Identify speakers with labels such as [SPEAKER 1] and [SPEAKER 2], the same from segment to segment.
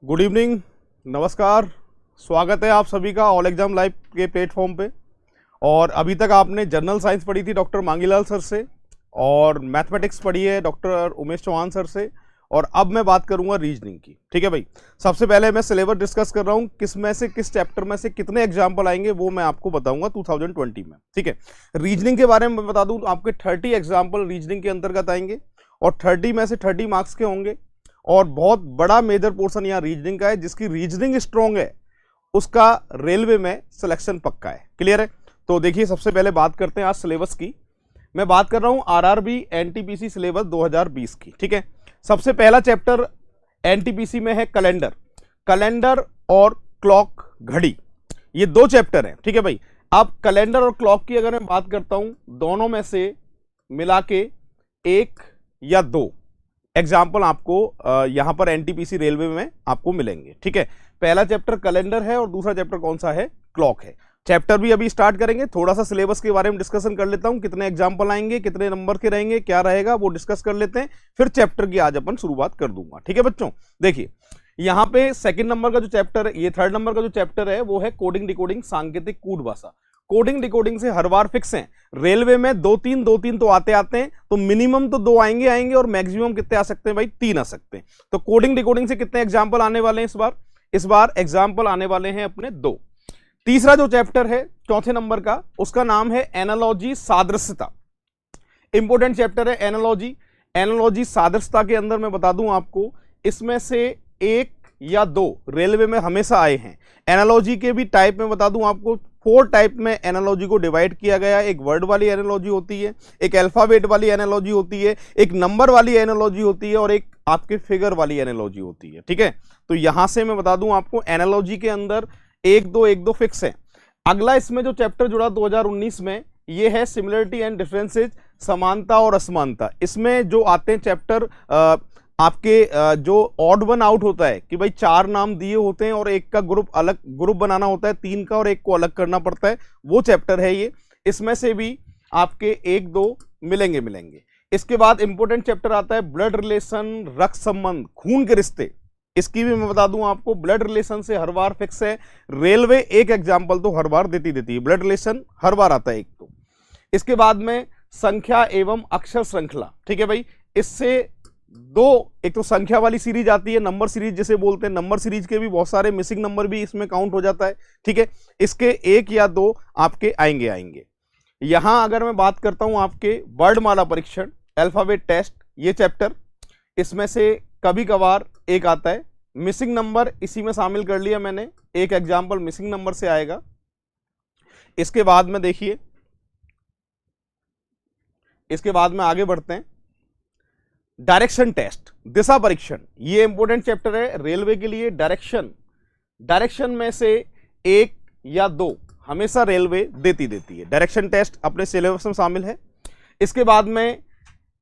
[SPEAKER 1] Good evening, नमस्कार। स्वागत है आप सभी का ऑल एग्जाम लाइव के प्लेटफॉर्म पे। और अभी तक आपने जनरल साइंस पढ़ी थी डॉक्टर मांगीलाल सर से, और मैथमेटिक्स पढ़ी है डॉक्टर उमेश चौहान सर से, और अब मैं बात करूंगा रीजनिंग की। ठीक है भाई, सबसे पहले मैं सिलेबस डिस्कस कर रहा हूं, किस में से किस चैप्टर में से कितने एग्जाम्पल आएंगे वो मैं आपको बताऊंगा 2020 में। ठीक है, रीजनिंग के बारे में मैं बता दूं, आपके 30 एग्जाम्पल रीजनिंग के अंतर्गत आएंगे और 30 में से 30 मार्क्स के होंगे। और बहुत बड़ा मेजर पोर्शन यहाँ रीजनिंग का है। जिसकी रीजनिंग स्ट्रॉन्ग है उसका रेलवे में सिलेक्शन पक्का है। क्लियर है? तो देखिए, सबसे पहले बात करते हैं आज सिलेबस की। मैं बात कर रहा हूं आरआरबी एनटीपीसी सिलेबस 2020 की। ठीक है, सबसे पहला चैप्टर एनटीपीसी में है कैलेंडर। कैलेंडर और क्लॉक घड़ी, ये दो चैप्टर हैं। ठीक है भाई, अब कैलेंडर और क्लॉक की अगर मैं बात करता हूं, दोनों में से मिला के एक या दो एग्जाम्पल आपको यहां पर एनटीपीसी रेलवे में आपको मिलेंगे। ठीक है, पहला चैप्टर कैलेंडर है और दूसरा चैप्टर कौन सा है? क्लॉक है। चैप्टर भी अभी स्टार्ट करेंगे। थोड़ा सा सिलेबस के बारे में डिस्कशन कर लेता हूं, कितने एग्जाम्पल आएंगे, कितने नंबर के रहेंगे, क्या रहेगा वो डिस्कस कर लेते हैं, फिर चैप्टर की आज अपन शुरुआत कर दूंगा। ठीक है बच्चों, देखिए यहां पे सेकंड नंबर का जो चैप्टर है, ये थर्ड नंबर का जो चैप्टर है वो है कोडिंग डिकोडिंग सांकेतिक कूट भाषा। कोडिंग डिकोडिंग से हर बार फिक्स है, रेलवे में दो तीन तो आते हैं, तो मिनिमम तो दो आएंगे और मैक्सिमम कितने आ सकते हैं भाई? 3 आ सकते हैं। तो कोडिंग डिकोडिंग से कितने एग्जाम्पल आने वाले हैं इस बार एग्जाम्पल आने वाले हैं अपने 2। तीसरा जो चैप्टर है चौथे नंबर का, उसका नाम है एनालॉजी सादृश्यता। इंपोर्टेंट चैप्टर है एनालॉजी। एनालॉजी सादृश्यता के अंदर मैं बता दूं आपको, इसमें से एक या दो रेलवे में हमेशा आए हैं। एनालॉजी के भी टाइप में बता दूं आपको, 4 टाइप में एनालॉजी को डिवाइड किया गया है। एक वर्ड वाली एनालॉजी होती है, एक अल्फाबेट वाली एनालॉजी होती है, एक नंबर वाली एनालॉजी होती है, और एक आपके फिगर वाली एनालॉजी होती है। ठीक है, तो यहां से मैं बता दूं आपको, एनालॉजी के अंदर एक दो फिक्स है। अगला इसमें जो चैप्टर जुड़ा 2019 में, ये है सिमिलरिटी एंड डिफरेंसेस, समानता और असमानता। इसमें जो आते हैं चैप्टर आपके जो ऑड वन आउट होता है कि भाई 4 नाम दिए होते हैं और एक का ग्रुप बनाना होता है 3 का, और एक को अलग करना पड़ता है, वो चैप्टर है ये। इसमें से भी आपके 1-2 मिलेंगे। इसके बाद इंपॉर्टेंट चैप्टर आता है ब्लड रिलेशन, रक्त संबंध, खून के रिश्ते। इसकी भी मैं बता दूं आपको, ब्लड रिलेशन से हर बार फिक्स है, रेलवे एक एग्जाम्पल तो हर बार देती है। ब्लड रिलेशन हर बार आता है एक तो। इसके बाद में संख्या एवं अक्षर श्रृंखला। ठीक है भाई, इससे एक तो संख्या वाली सीरीज आती है, नंबर सीरीज जिसे बोलते हैं। नंबर सीरीज के भी बहुत सारे मिसिंग नंबर भी इसमें काउंट हो जाता है। ठीक है, इसके 1 या 2 आपके आएंगे। यहां अगर मैं बात करता हूं आपके वर्णमाला परीक्षण, अल्फाबेट टेस्ट, ये चैप्टर, इसमें से कभी कभार एक आता है। मिसिंग नंबर इसी में शामिल कर लिया मैंने, एक एग्जाम्पल मिसिंग नंबर से आएगा। इसके बाद में देखिए, इसके बाद में आगे बढ़ते हैं, डायरेक्शन टेस्ट, दिशा परीक्षण। ये इंपॉर्टेंट चैप्टर है रेलवे के लिए। डायरेक्शन में से 1 या 2 हमेशा रेलवे देती है। डायरेक्शन टेस्ट अपने सिलेबस में शामिल है। इसके बाद में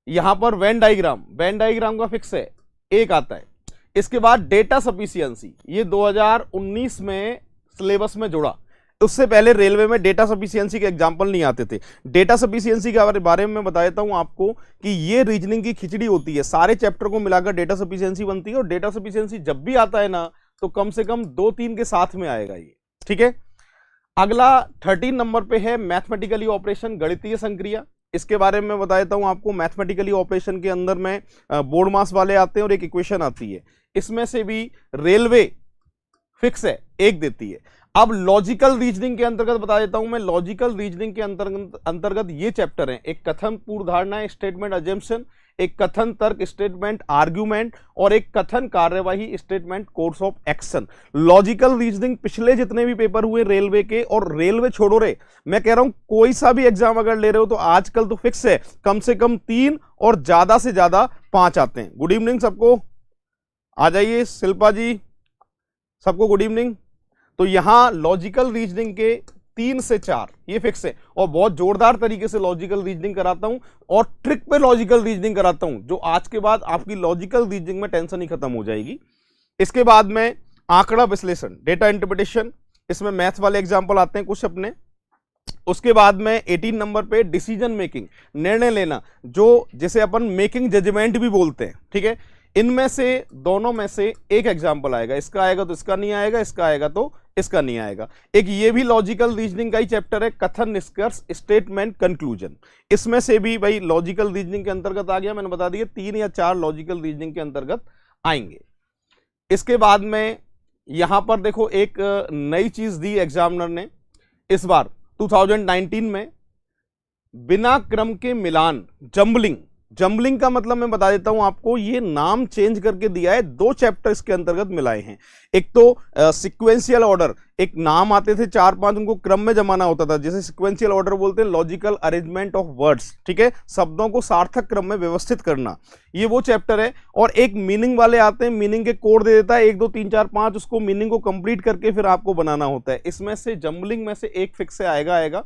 [SPEAKER 1] यहां पर वेन डायग्राम का फिक्स है, 1 आता है। इसके बाद डेटा सफिशिएंसी, ये 2019 में सिलेबस में जुड़ा। उससे पहले रेलवे में डेटा सफिशिएंसी के एग्जाम्पल नहीं आते थे। डेटा सफिशिएंसी के बारे में बता देता हूं आपको कि ये रीजनिंग की खिचड़ी होती है, सारे चैप्टर को मिलाकर डेटा सफिशिएंसी बनती है। और डेटा सफिशिएंसी जब भी आता है ना, तो कम से कम 2-3 के साथ में आएगा ये। ठीक है, अगला 13 नंबर पे है मैथमेटिकली ऑपरेशन, गणितीय संक्रिया। इसके बारे में बता देता हूं आपको, मैथमेटिकली ऑपरेशन के अंदर में बोर्ड मास वाले आते हैं और एक इक्वेशन आती है। इसमें से भी रेलवे फिक्स है, 1 देती है। अब लॉजिकल रीजनिंग के अंतर्गत बता देता हूं मैं, लॉजिकल रीजनिंग के अंतर्गत ये चैप्टर है, एक कथन पूर्व धारणा स्टेटमेंट अजम्पशन, एक कथन तर्क स्टेटमेंट आर्ग्यूमेंट, और एक कथन कार्यवाही statement course of action. Logical reasoning पिछले जितने भी पेपर हुए रेलवे के, और रेलवे छोड़ो रे, मैं कह रहा हूं कोई सा भी एग्जाम अगर ले रहे हो तो आजकल तो फिक्स है, कम से कम 3 और ज्यादा से ज्यादा 5 आते हैं। गुड इवनिंग सबको, आ जाइए। शिल्पा जी, सबको गुड इवनिंग। तो यहां लॉजिकल रीजनिंग के 3 से 4 ये फिक्स है, और बहुत जोरदार तरीके से लॉजिकल रीजनिंग कराता हूं, और ट्रिक पे लॉजिकल रीजनिंग कराता हूं, जो आज के बाद आपकी लॉजिकल रीजनिंग में टेंशन ही खत्म हो जाएगी। इसके बाद में आंकड़ा विश्लेषण, डेटा इंटरप्रिटेशन, इसमें मैथ वाले एग्जाम्पल आते हैं कुछ अपने। उसके बाद में 18 नंबर पे डिसीजन मेकिंग, निर्णय लेना, जो जिसे अपन मेकिंग जजमेंट भी बोलते हैं। ठीक है, इनमें से दोनों में से एक एग्जाम्पल आएगा, इसका आएगा तो इसका नहीं आएगा, इसका आएगा तो इसका नहीं आएगा। एक ये भी लॉजिकल रीजनिंग का ही चैप्टर है, कथन, निष्कर्ष, स्टेटमेंट, कंक्लूजन। इसमें से भी भाई लॉजिकल रीजनिंग के अंतर्गत आ गया, मैंने बता दिया 3 या 4 लॉजिकल रीजनिंग के अंतर्गत आएंगे। इसके बाद में यहां पर देखो एक नई चीज दी एग्जामिनर ने इस बार 2019 में, बिना क्रम के मिलान, जंबलिंग। जंबलिंग का मतलब मैं बता देता हूं आपको, ये नाम चेंज करके दिया है, 2 चैप्टर इसके अंतर्गत मिलाए हैं। एक तो सिक्वेंशियल ऑर्डर, एक नाम आते थे 4-5, उनको क्रम में जमाना होता था, जैसे सिक्वेंशियल ऑर्डर बोलते हैं, लॉजिकल अरेंजमेंट ऑफ वर्ड्स, ठीक है, शब्दों को सार्थक क्रम में व्यवस्थित करना, ये वो चैप्टर है। और एक मीनिंग वाले आते हैं, मीनिंग के कोड दे देता है 1 2 3 4 5, उसको मीनिंग को कंप्लीट करके फिर आपको बनाना होता है। इसमें से जंबलिंग में से एक फिक्स से आएगा।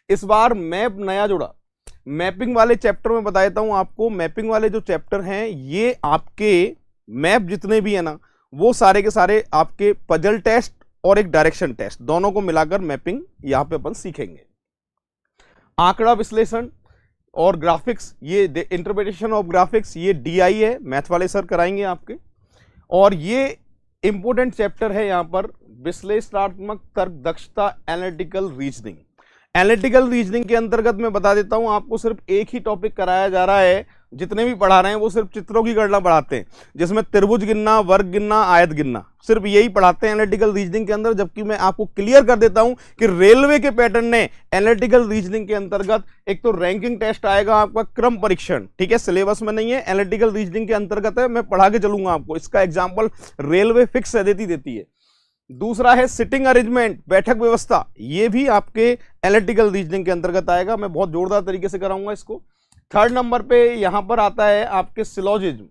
[SPEAKER 1] इस बार मैप नया जुड़ा, मैपिंग वाले चैप्टर में बता देता हूं आपको। मैपिंग वाले जो चैप्टर हैं, ये आपके मैप जितने भी है ना, वो सारे के सारे आपके पजल टेस्ट और एक डायरेक्शन टेस्ट, दोनों को मिलाकर मैपिंग यहां पे अपन सीखेंगे। आंकड़ा विश्लेषण और ग्राफिक्स, ये इंटरप्रिटेशन ऑफ ग्राफिक्स, ये DI है, मैथ वाले सर कराएंगे आपके। और ये इंपोर्टेंट चैप्टर है यहां पर, विश्लेषणात्मक तर्क दक्षता, एनालिटिकल रीजनिंग। एनालिटिकल रीजनिंग के अंतर्गत मैं बता देता हूं आपको, सिर्फ एक ही टॉपिक कराया जा रहा है, जितने भी पढ़ा रहे हैं वो सिर्फ चित्रों की गणना पढ़ाते हैं, जिसमें त्रिभुज गिनना, वर्ग गिनना, आयत गिनना, सिर्फ यही पढ़ाते हैं एनालिटिकल रीजनिंग के अंदर। जबकि मैं आपको क्लियर कर देता हूं कि रेलवे के पैटर्न ने एनालिटिकल रीजनिंग के अंतर्गत एक तो रैंकिंग टेस्ट आएगा आपका, क्रम परीक्षण, ठीक है, सिलेबस में नहीं है, एनालिटिकल रीजनिंग के अंतर्गत है, मैं पढ़ा के चलूंगा आपको। इसका एग्जाम्पल रेलवे फिक्स देती है। दूसरा है सिटिंग अरेंजमेंट, बैठक व्यवस्था, ये भी आपके एनालिटिकल रीजनिंग के अंतर्गत आएगा, मैं बहुत जोरदार तरीके से कराऊंगा इसको। 3rd नंबर पे यहां पर आता है आपके सिलोजिज्म,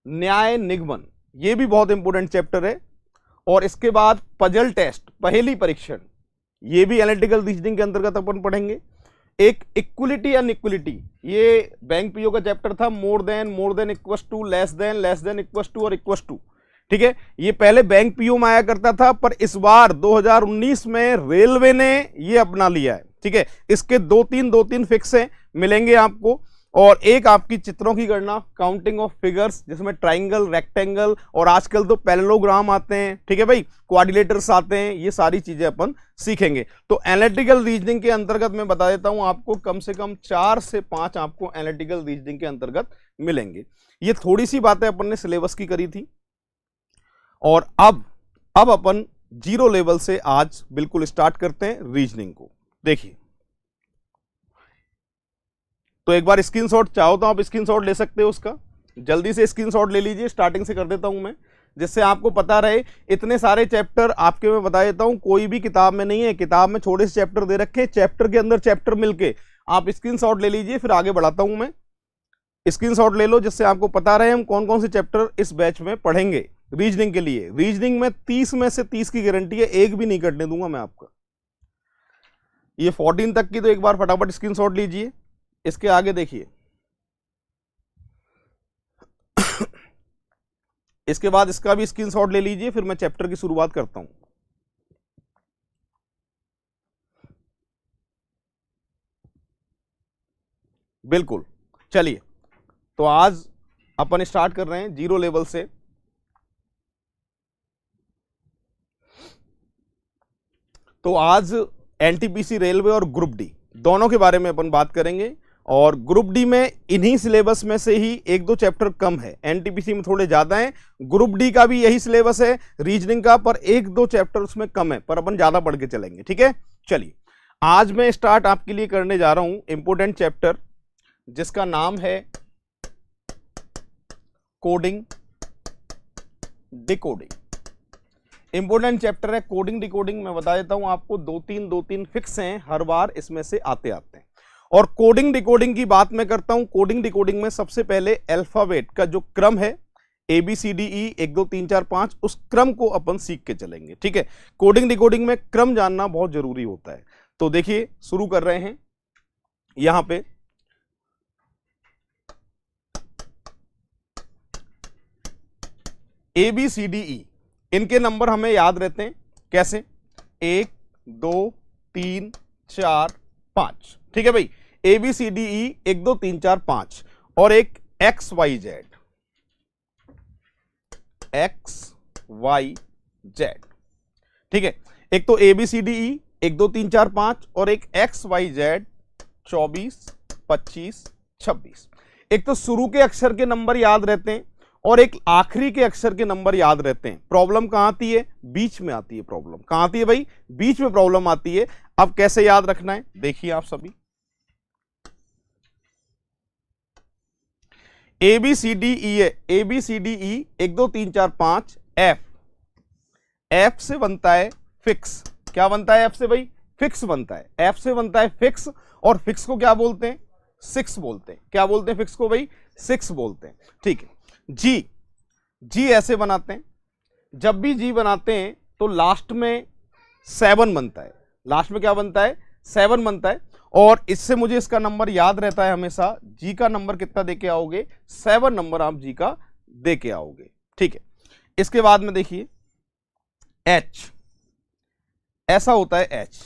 [SPEAKER 1] न्याय निगमन, ये भी बहुत इंपॉर्टेंट चैप्टर है। और इसके बाद पजल टेस्ट, पहेली परीक्षण, ये भी एनालिटिकल रीजनिंग के अंतर्गत अपन पढ़ेंगे। एक इक्वलिटी अनइक्वलिटी, ये बैंक पीओ का चैप्टर था, more than equals to, less than equals to और इक्वल्स टू, ठीक है। ये पहले बैंक पीओ में आया करता था, पर इस बार 2019 में रेलवे ने ये अपना लिया है, ठीक है। इसके 2-3 फिक्स हैं, मिलेंगे आपको। और एक आपकी चित्रों की गणना, काउंटिंग ऑफ फिगर्स, जिसमें ट्राइंगल, रेक्टेंगल और आजकल तो पैरेललोग्राम आते हैं, ठीक है भाई, क्वाड्रिलेटर्स आते हैं, ये सारी चीजें अपन सीखेंगे। तो एनालिटिकल रीजनिंग के अंतर्गत मैं बता देता हूं आपको, कम से कम 4 से 5 आपको एनालिटिकल रीजनिंग के अंतर्गत मिलेंगे। ये थोड़ी सी बातें अपन ने सिलेबस की करी थी। और अब अपन 0 लेवल से आज बिल्कुल स्टार्ट करते हैं रीजनिंग को। देखिए, तो एक बार स्क्रीनशॉट चाहो तो आप स्क्रीनशॉट ले सकते हो उसका, जल्दी से स्क्रीनशॉट ले लीजिए। स्टार्टिंग से कर देता हूं मैं, जिससे आपको पता रहे। इतने सारे चैप्टर आपके मैं बता देता हूं, कोई भी किताब में नहीं है, किताब में छोटे से चैप्टर दे रखे, चैप्टर के अंदर चैप्टर मिलके आप स्क्रीनशॉट ले लीजिए, फिर आगे बढ़ाता हूं मैं। स्क्रीनशॉट ले लो, जिससे आपको पता रहे हम कौन कौन से चैप्टर इस बैच में पढ़ेंगे रीजनिंग के लिए। रीजनिंग में 30 में से 30 की गारंटी है, एक भी नहीं कटने दूंगा मैं आपका। ये 14 तक की तो एक बार फटाफट स्क्रीनशॉट लीजिए। इसके आगे देखिए, इसके बाद इसका भी स्क्रीनशॉट ले लीजिए, फिर मैं चैप्टर की शुरुआत करता हूं। बिल्कुल, चलिए, तो आज अपन स्टार्ट कर रहे हैं 0 लेवल से। तो आज एनटीपीसी रेलवे और ग्रुप डी दोनों के बारे में अपन बात करेंगे। और ग्रुप डी में इन्हीं सिलेबस में से ही 1-2 चैप्टर कम है, एनटीपीसी में थोड़े ज्यादा हैं। ग्रुप डी का भी यही सिलेबस है रीजनिंग का, पर 1-2 चैप्टर उसमें कम है, पर अपन ज्यादा पढ़ के चलेंगे, ठीक है। चलिए, आज मैं स्टार्ट आपके लिए करने जा रहा हूं इंपोर्टेंट चैप्टर, जिसका नाम है कोडिंग डिकोडिंग। इंपोर्टेंट चैप्टर है कोडिंग डिकोडिंग। मैं बता देता हूं आपको, 2-3 फिक्स हैं, हर बार इसमें से आते आते हैं। और कोडिंग डिकोडिंग की बात मैं करता हूं। कोडिंग डिकोडिंग में सबसे पहले अल्फाबेट का जो क्रम है, ABCDE 1 2 3 4 5, उस क्रम को अपन सीख के चलेंगे, ठीक है। कोडिंग डिकोडिंग में क्रम जानना बहुत जरूरी होता है। तो देखिए, शुरू कर रहे हैं। यहां पे ABCDE, इनके नंबर हमें याद रहते हैं कैसे, 1 2 3 4 5, ठीक है भाई। ABCDE 1 2 3 4 5, और एक XYZ, एक्स वाई जेड। ठीक है, एक तो ए बी सी डी ई 1 2 3 4 5 और एक एक्स वाई जेड 24 25 26। एक तो शुरू के अक्षर के नंबर याद रहते हैं और एक आखिरी के अक्षर के नंबर याद रहते हैं। प्रॉब्लम कहां आती है? बीच में आती है। प्रॉब्लम कहां आती है भाई? बीच में प्रॉब्लम आती है। अब कैसे याद रखना है देखिए आप सभी। ए बी सी डी ई है, A B C D E 1 2 3 4 5 F, F से बनता है फिक्स। क्या बनता है एफ से भाई? फिक्स बनता है। एफ से बनता है फिक्स और फिक्स को क्या बोलते हैं? 6 बोलते हैं। क्या बोलते हैं फिक्स को भाई? 6 बोलते हैं। ठीक है, जी, जी ऐसे बनाते हैं। जब भी जी बनाते हैं तो लास्ट में 7 बनता है। लास्ट में क्या बनता है? 7 बनता है। और इससे मुझे इसका नंबर याद रहता है हमेशा। जी का नंबर कितना देके आओगे? 7 नंबर आप जी का देके आओगे। ठीक है, इसके बाद में देखिए एच, ऐसा होता है एच।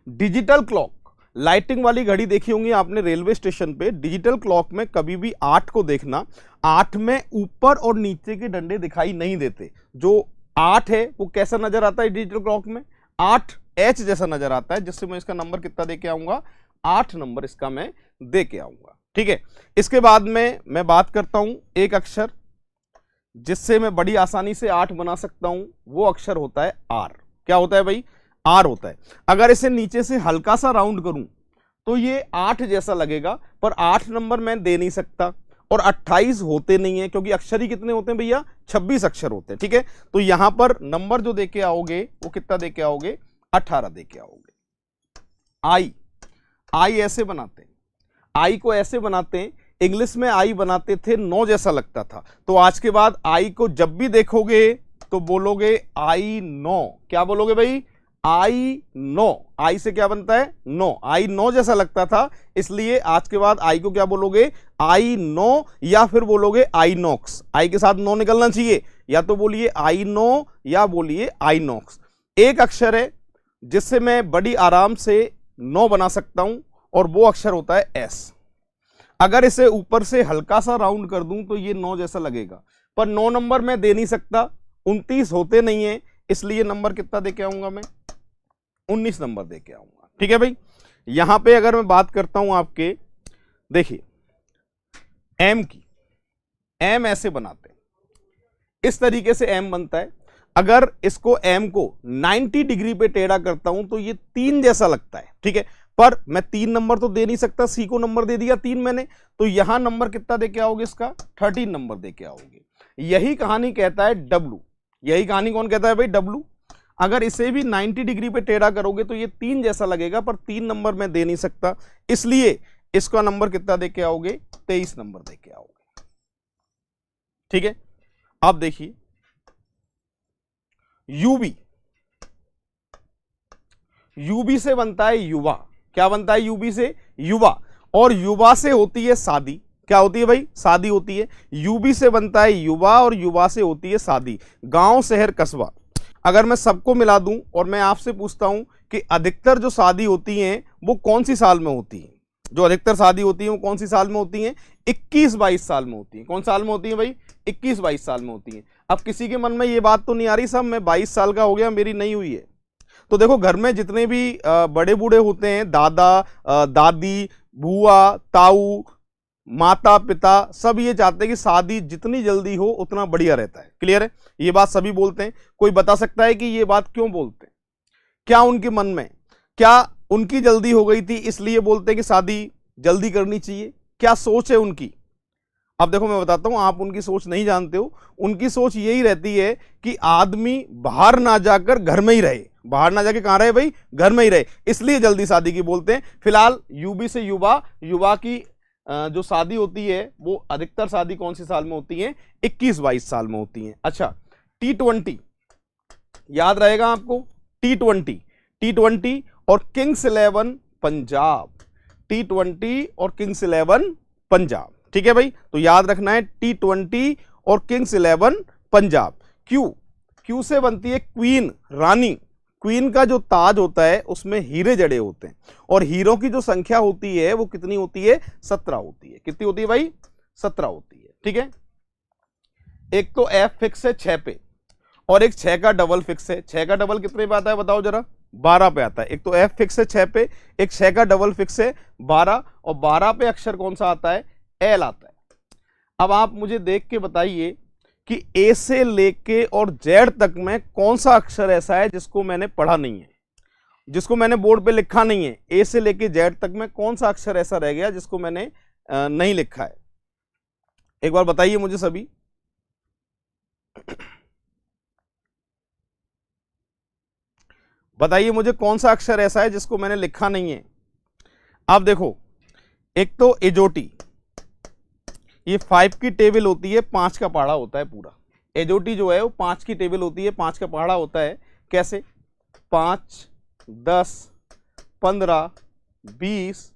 [SPEAKER 1] डिजिटल क्लॉक, लाइटिंग वाली घड़ी देखी होंगी आपने रेलवे स्टेशन पे। डिजिटल क्लॉक में कभी भी 8 को देखना, 8 में ऊपर और नीचे के डंडे दिखाई नहीं देते। जो 8 है वो कैसा नजर आता है डिजिटल क्लॉक में? 8 एच जैसा नजर आता है, जिससे मैं इसका नंबर कितना देके आऊंगा? 8 नंबर इसका मैं देके आऊंगा। ठीक है, इसके बाद में मैं बात करता हूं एक अक्षर जिससे मैं बड़ी आसानी से 8 बना सकता हूं। वो अक्षर होता है आर। क्या होता है भाई? आर होता है। अगर इसे नीचे से हल्का सा राउंड करूं तो ये 8 जैसा लगेगा, पर 8 नंबर मैं दे नहीं सकता और 28 होते नहीं है, क्योंकि अक्षर ही कितने होते हैं भैया? 26 अक्षर होते हैं। ठीक है, तो यहां पर नंबर जो देके आओगे वो कितना देके आओगे? 18 देके आओगे। आई, आई ऐसे बनाते हैं। आई को ऐसे बनाते हैं, इंग्लिश में आई बनाते थे 9 जैसा लगता था। तो आज के बाद आई को जब भी देखोगे तो बोलोगे आई 9। क्या बोलोगे भाई? आई 9। आई से क्या बनता है? 9। आई 9 जैसा लगता था, इसलिए आज के बाद आई को क्या बोलोगे? आई 9, या फिर बोलोगे आई नॉक्स। आई के साथ 9 निकलना चाहिए, या तो बोलिए आई 9 या बोलिए आई नॉक्स। एक अक्षर है जिससे मैं बड़ी आराम से 9 बना सकता हूं और वो अक्षर होता है एस। अगर इसे ऊपर से हल्का सा राउंड कर दूं तो ये 9 जैसा लगेगा, पर 9 नंबर मैं दे नहीं सकता, 29 होते नहीं है, इसलिए नंबर कितना देके आऊंगा मैं? 19 नंबर देके आऊंगा। ठीक है भाई, यहां पे अगर मैं बात करता हूं आपके, देखिए एम की, एम ऐसे बनाते हैं, इस तरीके से एम बनता है। अगर इसको एम को 90 डिग्री पे टेढ़ा करता हूं तो ये 3 जैसा लगता है। ठीक है, पर मैं 3 नंबर तो दे नहीं सकता, सी को नंबर दे दिया 3 मैंने, तो यहां नंबर कितना देके आओगे? इसका 13 नंबर देके आओगे। यही कहानी कहता है डब्लू। यही कहानी कौन कहता है भाई? डब्लू। अगर इसे भी 90 डिग्री पे टेढ़ा करोगे तो ये 3 जैसा लगेगा, पर 3 नंबर मैं दे नहीं सकता, इसलिए इसका नंबर कितना देके आओगे? 23 नंबर देके आओगे। ठीक है, अब देखिए यूबी, यूबी से बनता है युवा। क्या बनता है यूबी से? युवा। और युवा से होती है शादी। क्या होती है भाई? शादी होती है। यूबी से बनता है युवा और युवा से होती है शादी। गांव, शहर, कस्बा, अगर मैं सबको मिला दूं और मैं आपसे पूछता हूं कि अधिकतर जो शादी होती हैं वो कौन सी साल में होती है? जो अधिकतर शादी होती है वो कौन सी साल में होती हैं? 21-22 साल में होती है। कौन साल में होती है भाई? 21-22 साल में होती है। अब किसी के मन में ये बात तो नहीं आ रही साहब मैं 22 साल का हो गया, मेरी नहीं हुई है। तो देखो घर में जितने भी बड़े बूढ़े होते हैं, दादा दादी, बुआ, ताऊ, माता पिता, सब ये चाहते हैं कि शादी जितनी जल्दी हो उतना बढ़िया रहता है। क्लियर है? ये बात सभी बोलते हैं। कोई बता सकता है कि ये बात क्यों बोलते हैं? क्या उनके मन में, क्या उनकी जल्दी हो गई थी इसलिए बोलते हैं कि शादी जल्दी करनी चाहिए? क्या सोच है उनकी? अब देखो मैं बताता हूं, आप उनकी सोच नहीं जानते हो। उनकी सोच यही रहती है कि आदमी बाहर ना जाकर घर में ही रहे। बाहर ना जाके कहां रहे भाई? घर में ही रहे, इसलिए जल्दी शादी की बोलते हैं। फिलहाल यूबी से युवा, युवा की जो शादी होती है वो अधिकतर शादी कौन सी साल में होती है? 21-22 साल में होती है। अच्छा, T20 याद रहेगा आपको? T20 और किंग्स 11 पंजाब। T20 और किंग्स 11 पंजाब। ठीक है भाई, तो याद रखना है T20 और किंग्स 11 पंजाब। क्यू से बनती है क्वीन, रानी। क्वीन का जो ताज होता है उसमें हीरे जड़े होते हैं, और हीरों की जो संख्या होती है वो कितनी होती है? 17 होती है। कितनी होती है भाई? 17 होती है। ठीक है, एक तो एफ फिक्स है 6 पे और एक 6 का डबल फिक्स है। 6 का डबल कितने पे आता है बताओ जरा, 12 पे आता है। एक तो एफ फिक्स है 6 पे, एक 6 का डबल फिक्स है 12, और 12 पे अक्षर कौन सा आता है, एल आता है। अब आप मुझे देख के बताइए कि ए से लेके और जेड तक में कौन सा अक्षर ऐसा है जिसको मैंने पढ़ा नहीं है, जिसको मैंने बोर्ड पे लिखा नहीं है। ए से लेके जेड तक में कौन सा अक्षर ऐसा रह गया जिसको मैंने नहीं लिखा है, एक बार बताइए मुझे सभी। बताइए मुझे कौन सा अक्षर ऐसा है जिसको मैंने लिखा नहीं है। अब देखो, एक तो एजोटी, ये 5 की टेबल होती है, 5 का पहाड़ा होता है पूरा। एजोटी जो है वो 5 की टेबल होती है, 5 का पहाड़ा होता है। कैसे, 5, 10, 15, 20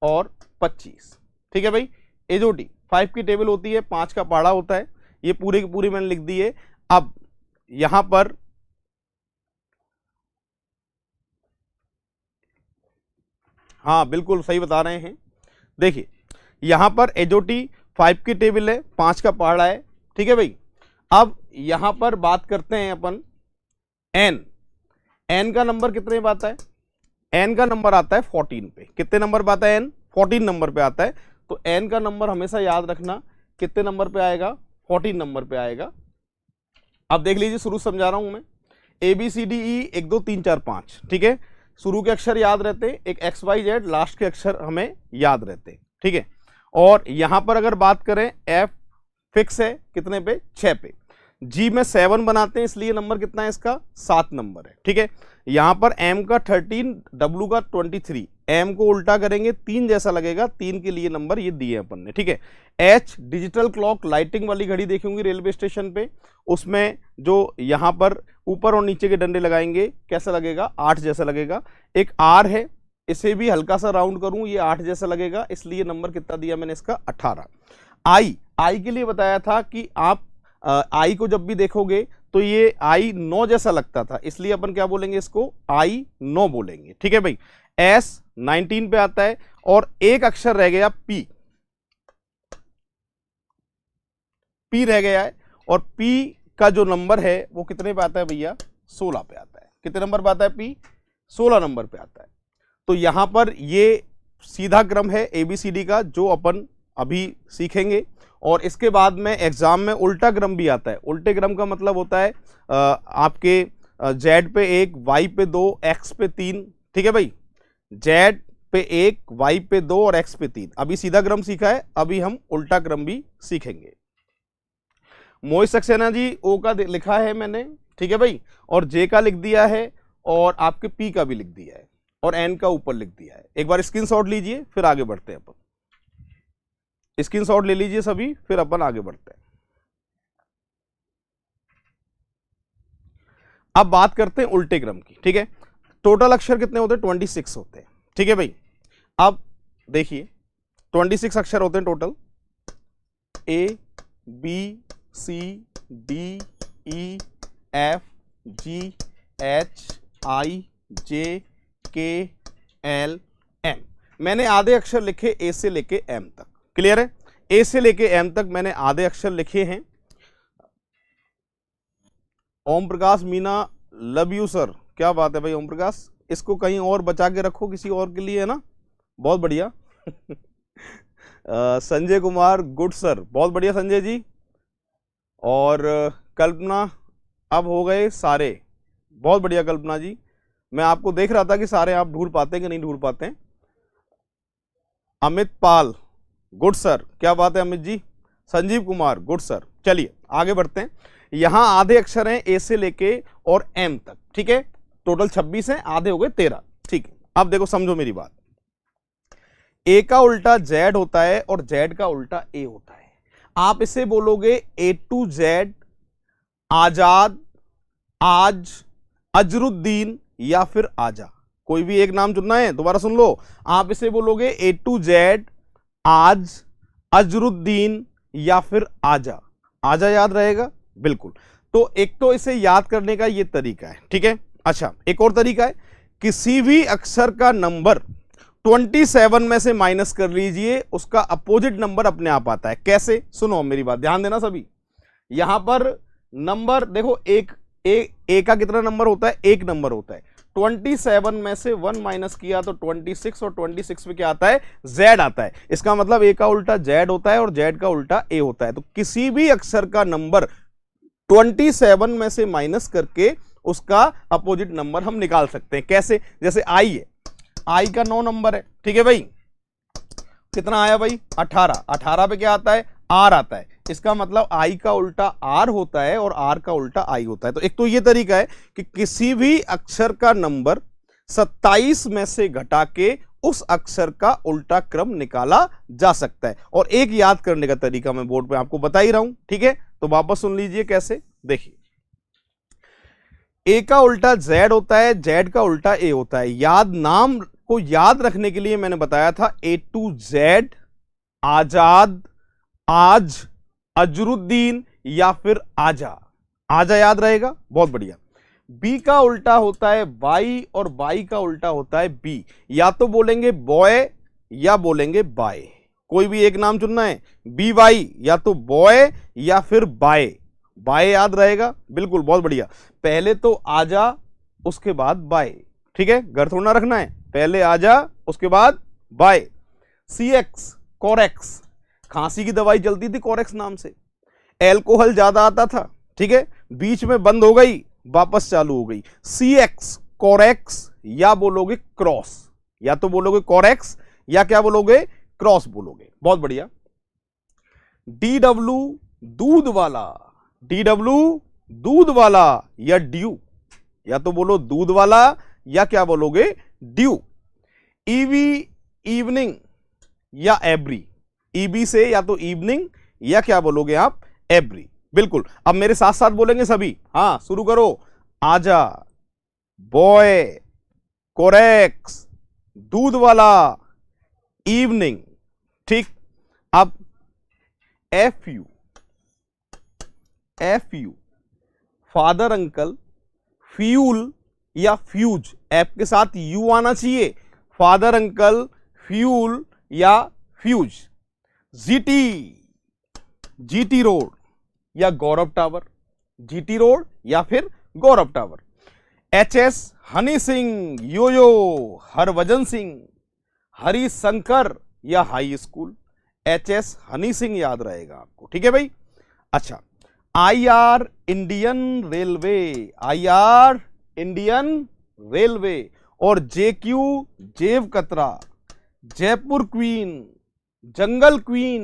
[SPEAKER 1] और 25। ठीक है भाई, एजोटी 5 की टेबल होती है, 5 का पहाड़ा होता है। ये पूरी की पूरी मैंने लिख दी है। अब यहां पर हाँ बिल्कुल सही बता रहे हैं। देखिए यहां पर एजोटी 5 की टेबल है, 5 का पहाड़ा है। ठीक है भाई, अब यहां पर बात करते हैं अपन एन। एन का नंबर कितने पे आता है, एन का नंबर आता है 14 पे। कितने नंबर पे आता है एन, 14 नंबर पे आता है। तो एन का नंबर हमेशा याद रखना कितने नंबर पे आएगा, 14 नंबर पे आएगा। अब देख लीजिए, शुरू समझा रहा हूं मैं। A B C D E 1 2 3 4 5। ठीक है, शुरू के अक्षर याद रहते हैं, एक एक्स वाई जेड, लास्ट के अक्षर हमें याद रहते हैं। ठीक है, और यहां पर अगर बात करें एफ फिक्स है कितने पे, 6 पे। जी में 7 बनाते हैं, इसलिए नंबर कितना है इसका, 7 नंबर है। ठीक है, यहां पर एम का 13, डब्ल्यू का 23। एम को उल्टा करेंगे 3 जैसा लगेगा, 3 के लिए नंबर ये दिए अपन ने। ठीक है, एच डिजिटल क्लॉक, लाइटिंग वाली घड़ी देखी होंगी रेलवे स्टेशन पे, उसमें जो यहां पर ऊपर और नीचे के डंडे लगाएंगे कैसा लगेगा, 8 जैसा लगेगा। एक आर है, इसे भी हल्का सा राउंड करूं, ये 8 जैसा लगेगा, इसलिए नंबर कितना दिया मैंने इसका, 18। आई के लिए बताया था कि आप आई को जब भी देखोगे तो ये आई 9 जैसा लगता था, इसलिए अपन क्या बोलेंगे इसको, आई 9 बोलेंगे। ठीक है भाई, एस 19 पे आता है, और एक अक्षर रह गया पी, पी रह गया है, और पी का जो नंबर है वो कितने पे आता है भैया, 16 पे आता है। कितने नंबर पे आता है पी, 16 नंबर पे आता है। तो यहां पर ये सीधा क्रम है एबीसीडी का जो अपन अभी सीखेंगे, और इसके बाद में एग्जाम में उल्टा क्रम भी आता है। उल्टे क्रम का मतलब होता है आपके जेड पे 1, वाई पे 2, एक्स पे 3। ठीक है भाई, जेड पे 1, वाई पे 2 और एक्स पे 3। अभी सीधा क्रम सीखा है, अभी हम उल्टा क्रम भी सीखेंगे। मोहित सक्सेना जी ओ का लिखा है मैंने, ठीक है भाई, और जे का लिख दिया है, और आपके पी का भी लिख दिया है, और एन का ऊपर लिख दिया है। एक बार स्क्रीनशॉट लीजिए, फिर आगे बढ़ते हैं अपन। स्क्रीनशॉट ले लीजिए सभी, फिर अपन आगे बढ़ते हैं। अब बात करते हैं उल्टे क्रम की। ठीक है, टोटल अक्षर कितने होते हैं, 26 होते हैं। ठीक है भाई, अब देखिए 26 अक्षर होते हैं total. A B C D E F G H I J K L M. मैंने आधे अक्षर लिखे ए से लेके एम तक, क्लियर है, ए से लेके एम तक मैंने आधे अक्षर लिखे हैं। Om Prakash Meena, love you sir, क्या बात है भाई ओम प्रकाश, इसको कहीं और बचा के रखो किसी और के लिए, है ना, बहुत बढ़िया। संजय कुमार, गुड सर, बहुत बढ़िया संजय जी। और कल्पना, अब हो गए सारे, बहुत बढ़िया कल्पना जी। मैं आपको देख रहा था कि सारे आप ढूंढ पाते हैं कि नहीं ढूंढ पाते हैं। अमित पाल, गुड सर, क्या बात है अमित जी। Sanjeev Kumar, good sir. चलिए आगे बढ़ते हैं। यहां आधे अक्षर हैं ए से लेके और एम तक। ठीक है, टोटल 26 हैं, आधे हो गए 13। ठीक है, अब देखो समझो मेरी बात। ए का उल्टा जेड होता है और जेड का उल्टा ए होता है। आप इसे बोलोगे ए टू जेड, आजाद, आज, अजरुद्दीन या फिर आजा। कोई भी एक नाम चुनना है, दोबारा सुन लो। आप इसे बोलोगे ए टू जेड, आज, अजरुद्दीन या फिर आजा। आजा याद रहेगा, बिल्कुल। तो एक तो इसे याद करने का ये तरीका है। ठीक है, अच्छा एक और तरीका है, किसी भी अक्षर का नंबर 27 में से माइनस कर लीजिए, उसका अपोजिट नंबर अपने आप आता है। कैसे, सुनो मेरी बात, ध्यान देना सभी। यहां पर नंबर देखो, ए का कितना नंबर होता है, एक नंबर होता है। 27 में से 1 माइनस किया तो 26, और 26 में क्या आता है, जेड आता है। इसका मतलब ए का उल्टा जेड होता है और जेड का उल्टा ए होता है। तो किसी भी अक्षर का नंबर 27 में से माइनस करके उसका अपोजिट नंबर हम निकाल सकते हैं। कैसे, जैसे आई है, आई का 9 नंबर है, ठीक है भाई, कितना आया भाई 18, 18 पे क्या आता है, आर आता है। इसका मतलब आई का उल्टा आर होता है और आर का उल्टा आई होता है। तो एक तो ये तरीका है कि किसी भी अक्षर का नंबर 27 में से घटा के उस अक्षर का उल्टा क्रम निकाला जा सकता है। और एक याद करने का तरीका मैं बोर्ड पे आपको बता ही रहा हूं, ठीक है, तो वापस सुन लीजिए कैसे। देखिए, ए का उल्टा जेड होता है, जेड का उल्टा ए होता है। नाम को याद रखने के लिए मैंने बताया था ए टू जेड, आजाद, आज, अजरुद्दीन या फिर आजा। आजा याद रहेगा, बहुत बढ़िया। बी का उल्टा होता है बाई और बाई का उल्टा होता है बी। या तो बोलेंगे बॉय या बोलेंगे बाय, कोई भी एक नाम चुनना है, बी वाई, या तो बॉय या फिर बाय। बाय याद रहेगा, बिल्कुल, बहुत बढ़िया। पहले तो आजा उसके बाद बाय, ठीक है, घर थोड़ा रखना है, पहले आजा उसके बाद बाय। सी एक्स, कोरेक्स, खांसी की दवाई चलती थी कोरेक्स नाम से, एल्कोहल ज्यादा आता था, ठीक है, बीच में बंद हो गई, वापस चालू हो गई। सी एक्स, कोरेक्स, या बोलोगे क्रॉस, या तो बोलोगे कोरेक्स या क्या बोलोगे, क्रॉस बोलोगे, बहुत बढ़िया। डी डब्ल्यू, दूध वाला, डी डब्ल्यू दूध वाला या ड्यू, या तो बोलो दूध वाला या क्या बोलोगे, ड्यू। ईवी, इवनिंग या एवरी, ईबी से या तो इवनिंग या क्या बोलोगे आप, एवरी, बिल्कुल। अब मेरे साथ साथ बोलेंगे सभी, हाँ शुरू करो। आजा, बॉय, कोरेक्स, दूध वाला, इवनिंग, ठीक। अब F you, F you, father uncle, fuel या फ्यूज, एफ के साथ यू आना चाहिए, फादर अंकल, फ्यूल या फ्यूज। जीटी, जीटी रोड या गौरव टावर, जीटी रोड या फिर गौरव टावर। एचएस, हनी सिंह, योयो, हरभजन सिंह, हरिशंकर या high school. HS Honey Singh याद रहेगा आपको, ठीक है भाई। अच्छा, IR, Indian railway, IR, Indian railway. और जेक्यू, जेव कतरा, जयपुर क्वीन, जंगल क्वीन,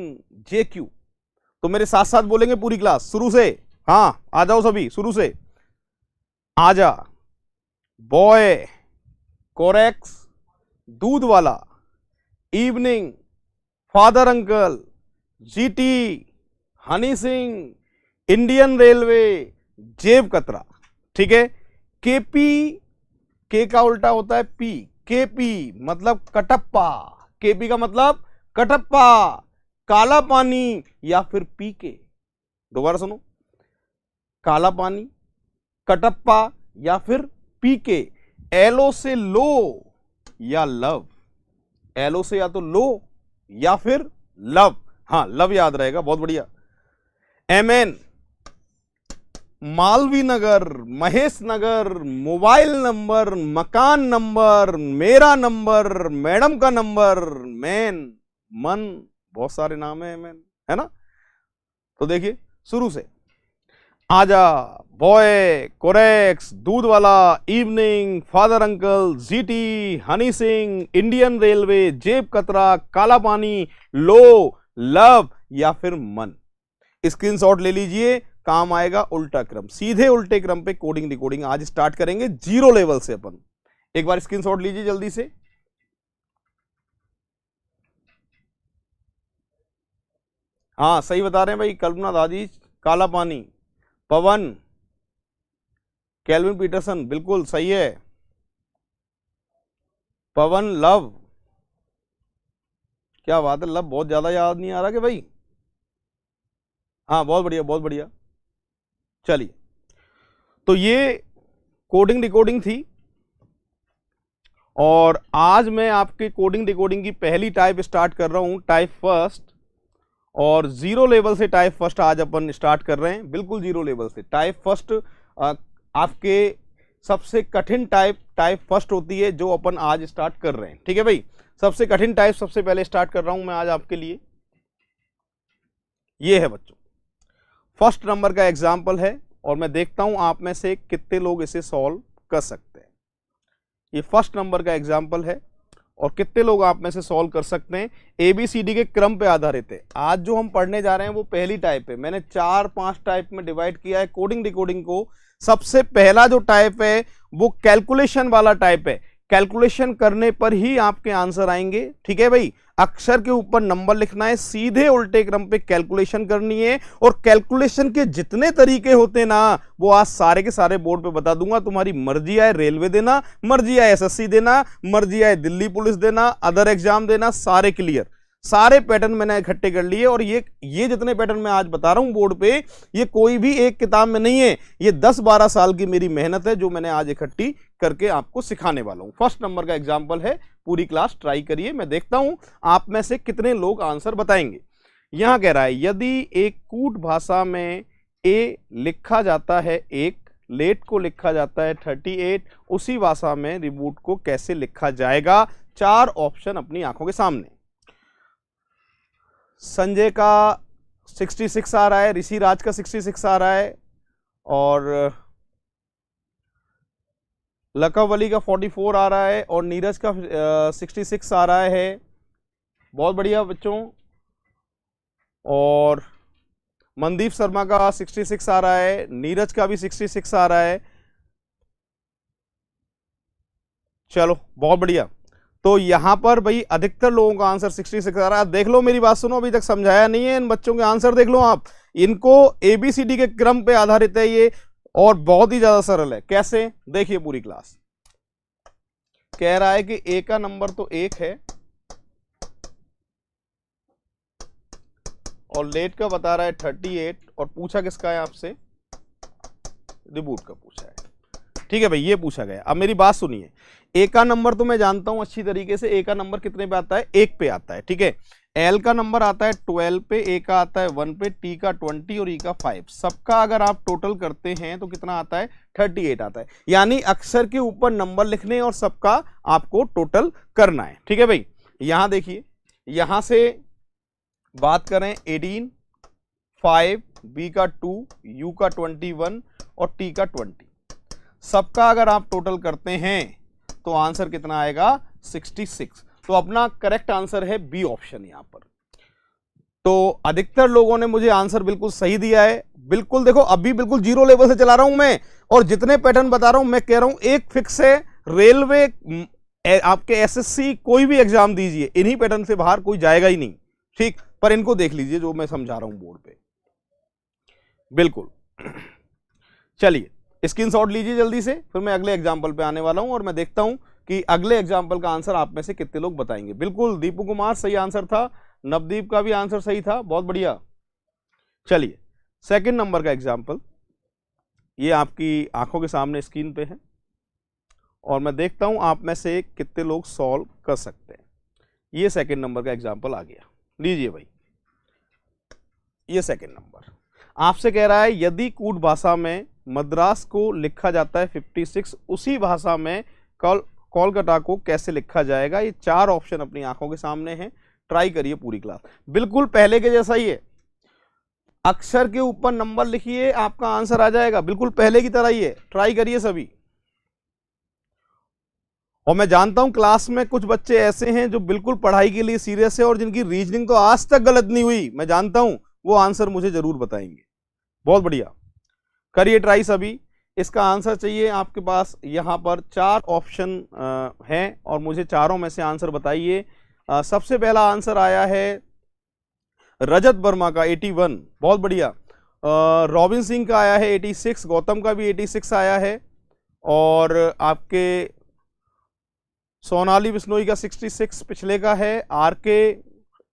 [SPEAKER 1] जेक्यू। तो मेरे साथ साथ बोलेंगे पूरी क्लास शुरू से, हाँ आ जाओ सभी शुरू से। आजा, बॉय, कोरेक्स, दूध वाला, evening, father uncle, GT, Honey Singh, Indian railway, जेब कतरा, ठीक है। केपी, के का उल्टा होता है पी, केपी मतलब कटप्पा, केपी का मतलब कटप्पा, काला पानी या फिर पीके। दोबारा सुनो, काला पानी, कटप्पा या फिर पीके। एलो से लो या लव, एलो से या तो लो या फिर लव, हाँ लव याद रहेगा, बहुत बढ़िया। एमएन, मालवी नगर, महेश नगर, मोबाइल नंबर, मकान नंबर, मेरा नंबर, मैडम का नंबर, मैन, मन, बहुत सारे नाम है मैन, है ना। तो देखिए शुरू से, आजा, बॉय, कोरेक्स, दूध वाला, evening, father uncle, GT, Honey Singh, Indian railway, जेब कतरा, काला पानी, लो, लव या फिर मन। स्क्रीनशॉट ले लीजिए, काम आएगा उल्टा क्रम। सीधे उल्टे क्रम पे कोडिंग डिकोडिंग आज स्टार्ट करेंगे, 0 लेवल से अपन। एक बार स्क्रीनशॉट लीजिए जल्दी से। हाँ सही बता रहे हैं भाई, कल्पना दादी, काला पानी, पवन, कैल्विन पीटरसन, बिल्कुल सही है। पवन, लव, क्या बात है, लव बहुत ज्यादा याद नहीं आ रहा कि भाई, हाँ बहुत बढ़िया बहुत बढ़िया। चलिए, तो ये कोडिंग डिकोडिंग थी और आज मैं आपके कोडिंग डिकोडिंग की पहली टाइप स्टार्ट कर रहा हूं, टाइप फर्स्ट। और जीरो लेवल से टाइप फर्स्ट आज अपन स्टार्ट कर रहे हैं, बिल्कुल जीरो लेवल से। टाइप फर्स्ट आपके सबसे कठिन टाइप फर्स्ट होती है जो अपन आज स्टार्ट कर रहे हैं, ठीक है भाई। सबसे कठिन टाइप सबसे पहले स्टार्ट कर रहा हूं मैं आज आपके लिए, ये है बच्चों फर्स्ट नंबर का एग्जाम्पल है, और मैं देखता हूं आप में से कितने लोग इसे सॉल्व कर सकते हैं। ये फर्स्ट नंबर का एग्जाम्पल है और कितने लोग आप में से सॉल्व कर सकते हैं। ABCD के क्रम पे आधारित है। आज जो हम पढ़ने जा रहे हैं वो पहली टाइप है। मैंने 4-5 टाइप में डिवाइड किया है कोडिंग डिकोडिंग को। सबसे पहला जो टाइप है वो कैलकुलेशन वाला टाइप है। कैलकुलेशन करने पर ही आपके आंसर आएंगे, ठीक है भाई। अक्षर के ऊपर नंबर लिखना है, सीधे उल्टे क्रम पे कैलकुलेशन करनी है, और कैलकुलेशन के जितने तरीके होते हैं ना वो आज सारे के सारे बोर्ड पे बता दूंगा। तुम्हारी मर्जी आए रेलवे देना, मर्जी आए SSC देना, मर्जी आए दिल्ली पुलिस देना, अदर एग्जाम देना, सारे क्लियर। सारे पैटर्न मैंने इकट्ठे कर लिए, और ये जितने पैटर्न मैं आज बता रहा हूं बोर्ड पे, ये कोई भी एक किताब में नहीं है। ये 10-12 साल की मेरी मेहनत है जो मैंने आज इकट्ठी करके आपको सिखाने वाला हूं। फर्स्ट नंबर का एग्जाम्पल है, पूरी क्लास ट्राई करिए। मैं देखता हूं आप में से कितने लोग आंसर बताएंगे। यहां कह रहा है यदि एक कूट भाषा में ए लिखा जाता है 1, लेट को लिखा जाता है 38, उसी भाषा में रिबूट को कैसे लिखा जाएगा। 4 ऑप्शन अपनी आंखों के सामने। संजय का 66 आ रहा है, ऋषि राज का 66 आ रहा है, और लकब अली का 44 आ रहा है, और नीरज का 66 आ रहा है। बहुत बढ़िया बच्चों। और मनदीप शर्मा का 66 आ रहा है, नीरज का भी 66 आ रहा है। चलो बहुत बढ़िया। तो यहां पर भाई अधिकतर लोगों का आंसर 66 आ रहा है। देख लो, मेरी बात सुनो, अभी तक समझाया नहीं है। इन बच्चों के आंसर देख लो आप। इनको ABCD के क्रम पे आधारित है ये, और बहुत ही ज्यादा सरल है। कैसे, देखिए पूरी क्लास। कह रहा है कि A का नंबर तो 1 है, और लेट का बता रहा है 38, और पूछा किसका है आपसे, रिबूट का पूछा है, ठीक है भाई, ये पूछा गया। अब मेरी बात सुनिए, A का नंबर तो मैं जानता हूं अच्छी तरीके से। A का नंबर कितने पे आता है, 1 पे आता है, ठीक है। L का नंबर आता है 12 पे, A का आता है 1 पे, T का 20 और E का 5। सबका अगर आप टोटल करते हैं तो कितना आता है, 38 आता है। यानी अक्षर के ऊपर नंबर लिखने और सबका आपको टोटल करना है, ठीक है भाई। यहां देखिए, यहां से बात करें 18, 5, B का 2, U का 21 और T का 20। सबका अगर आप टोटल करते हैं तो आंसर कितना आएगा, 66। तो अपना करेक्ट आंसर है बी ऑप्शन यहां पर। तो अधिकतर लोगों ने मुझे आंसर बिल्कुल सही दिया है। बिल्कुल देखो, अभी बिल्कुल जीरो लेवल से चला रहा हूं मैं, और जितने पैटर्न बता रहा हूं मैं कह रहा हूं एक फिक्स है। रेलवे, आपके SSC, कोई भी एग्जाम दीजिए, इन्हीं पैटर्न से बाहर कोई जाएगा ही नहीं, ठीक। पर इनको देख लीजिए जो मैं समझा रहा हूं बोर्ड पे, बिल्कुल। चलिए स्क्रीनशॉट लीजिए जल्दी से, फिर मैं अगले एग्जाम्पल पे आने वाला हूं, और मैं देखता हूं कि अगले एग्जाम्पल का आंसर आप में से कितने लोग बताएंगे। बिल्कुल दीपू कुमार सही आंसर था, नवदीप का भी आंसर सही था, बहुत बढ़िया। चलिए सेकंड नंबर का एग्जाम्पल, ये आपकी आंखों के सामने स्क्रीन पे है, और मैं देखता हूं आप में से कितने लोग सॉल्व कर सकते हैं। ये सेकंड नंबर का एग्जाम्पल आ गया, लीजिए भाई। ये सेकंड नंबर आपसे कह रहा है यदि कूट भाषा में मद्रास को लिखा जाता है 56, उसी भाषा में कोलकाता को कैसे लिखा जाएगा। ये 4 ऑप्शन अपनी आंखों के सामने हैं, ट्राई करिए पूरी क्लास। बिल्कुल पहले के जैसा ही है, अक्षर के ऊपर नंबर लिखिए, आपका आंसर आ जाएगा, बिल्कुल पहले की तरह ही है। ट्राई करिए सभी। और मैं जानता हूं क्लास में कुछ बच्चे ऐसे हैं जो बिल्कुल पढ़ाई के लिए सीरियस है, और जिनकी रीजनिंग तो आज तक गलत नहीं हुई, मैं जानता हूं, वो आंसर मुझे जरूर बताएंगे। बहुत बढ़िया, करिए ट्राई सभी। इसका आंसर चाहिए आपके पास। यहां पर 4 ऑप्शन हैं, और मुझे चारों में से आंसर बताइए। सबसे पहला आंसर आया है रजत वर्मा का 81, बहुत बढ़िया। रॉबिन सिंह का आया है 86, गौतम का भी 86 आया है, और आपके सोनाली बिश्नोई का 66 पिछले का है, RK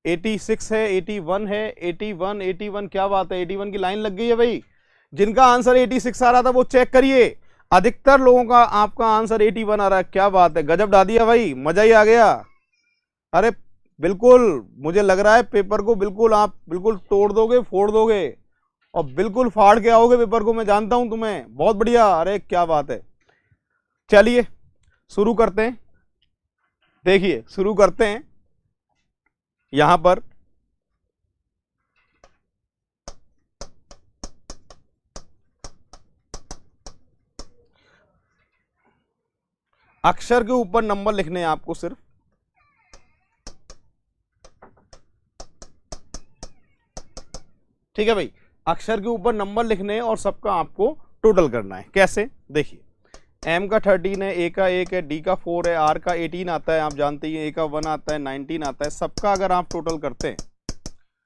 [SPEAKER 1] 86 है, 81 है, 81 क्या बात है, 81 की लाइन लग गई है भाई। जिनका आंसर 86 आ रहा था वो चेक करिए। अधिकतर लोगों का आपका आंसर 81 आ रहा है, क्या बात है, गजब डाल दिया भाई, मजा ही आ गया। अरे बिल्कुल मुझे लग रहा है पेपर को बिल्कुल आप बिल्कुल तोड़ दोगे, फोड़ दोगे और बिल्कुल फाड़ के आओगे पेपर को, मैं जानता हूं तुम्हें। बहुत बढ़िया, अरे क्या बात है। चलिए शुरू करते हैं। देखिए शुरू करते हैं। यहां पर अक्षर के ऊपर नंबर लिखने हैं आपको सिर्फ। ठीक है भाई, अक्षर के ऊपर नंबर लिखने हैं और सबका आपको टोटल करना है। कैसे, देखिए एम का 13 है, ए का 1 है, डी का 4 है, आर का 18 आता है, आप जानते ही, ए का 1 आता है, 19 आता है। सबका अगर आप टोटल करते हैं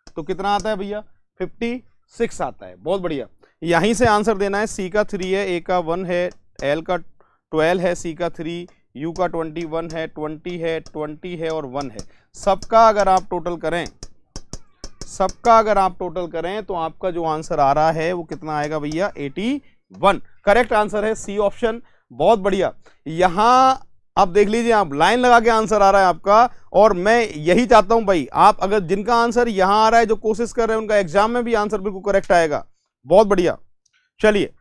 [SPEAKER 1] तो कितना आता है भैया, 56 आता है। बहुत बढ़िया, यहीं से आंसर देना है। सी का 3 है, ए का 1 है, एल का 12 है, सी का 3, यू का 21 है, 20 है, 20 है और 1 है। सबका अगर आप टोटल करें, सबका अगर आप टोटल करें तो आपका जो आंसर आ रहा है वो कितना आएगा भैया, 81। करेक्ट आंसर है सी ऑप्शन। बहुत बढ़िया, यहां अब देख लीजिए, आप लाइन लगा के आंसर आ रहा है आपका। और मैं यही चाहता हूं भाई, आप अगर जिनका आंसर यहां आ रहा है, जो कोशिश कर रहे हैं, उनका एग्जाम में भी आंसर बिल्कुल करेक्ट आएगा। बहुत बढ़िया, चलिए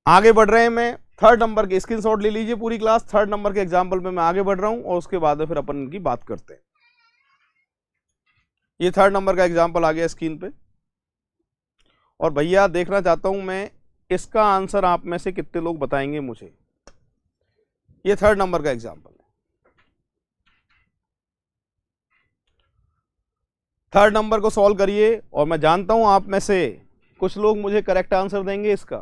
[SPEAKER 1] आगे बढ़ रहे हैं। मैं थर्ड नंबर के स्क्रीनशॉट ले लीजिए पूरी क्लास। थर्ड नंबर के एग्जाम्पल में मैं आगे बढ़ रहा हूं और उसके बाद में फिर अपन इनकी बात करते हैं। ये थर्ड नंबर का एग्जाम्पल आ गया स्क्रीन पे और भैया देखना चाहता हूं मैं, इसका आंसर आप में से कितने लोग बताएंगे मुझे। ये थर्ड नंबर का एग्जाम्पल है। थर्ड नंबर को सॉल्व करिए और मैं जानता हूं आप में से कुछ लोग मुझे करेक्ट आंसर देंगे इसका।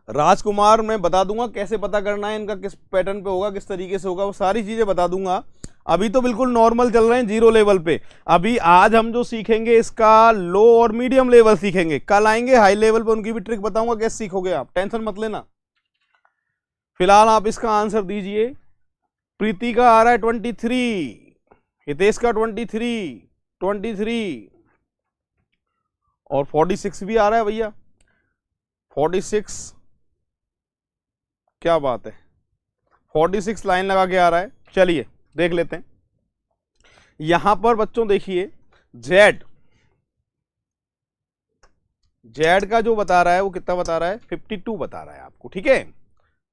[SPEAKER 1] राजकुमार मैं बता दूंगा कैसे पता करना है इनका, किस पैटर्न पे होगा, किस तरीके से होगा, वो सारी चीजें बता दूंगा। अभी तो बिल्कुल नॉर्मल चल रहे हैं, जीरो लेवल पे। अभी आज हम जो सीखेंगे इसका लो और मीडियम लेवल सीखेंगे, कल आएंगे हाई लेवल पे, उनकी भी ट्रिक बताऊंगा कैसे सीखोगे आप, टेंशन मत लेना। फिलहाल आप इसका आंसर दीजिए। प्रीति का आ रहा है 23, हितेश का 23 और 46 भी आ रहा है भैया, 46। क्या बात है, 46 लाइन लगा के आ रहा है। चलिए देख लेते हैं। यहां पर बच्चों देखिए, जेड का जो बता रहा है वो कितना बता रहा है, 52 बता रहा है आपको। ठीक है,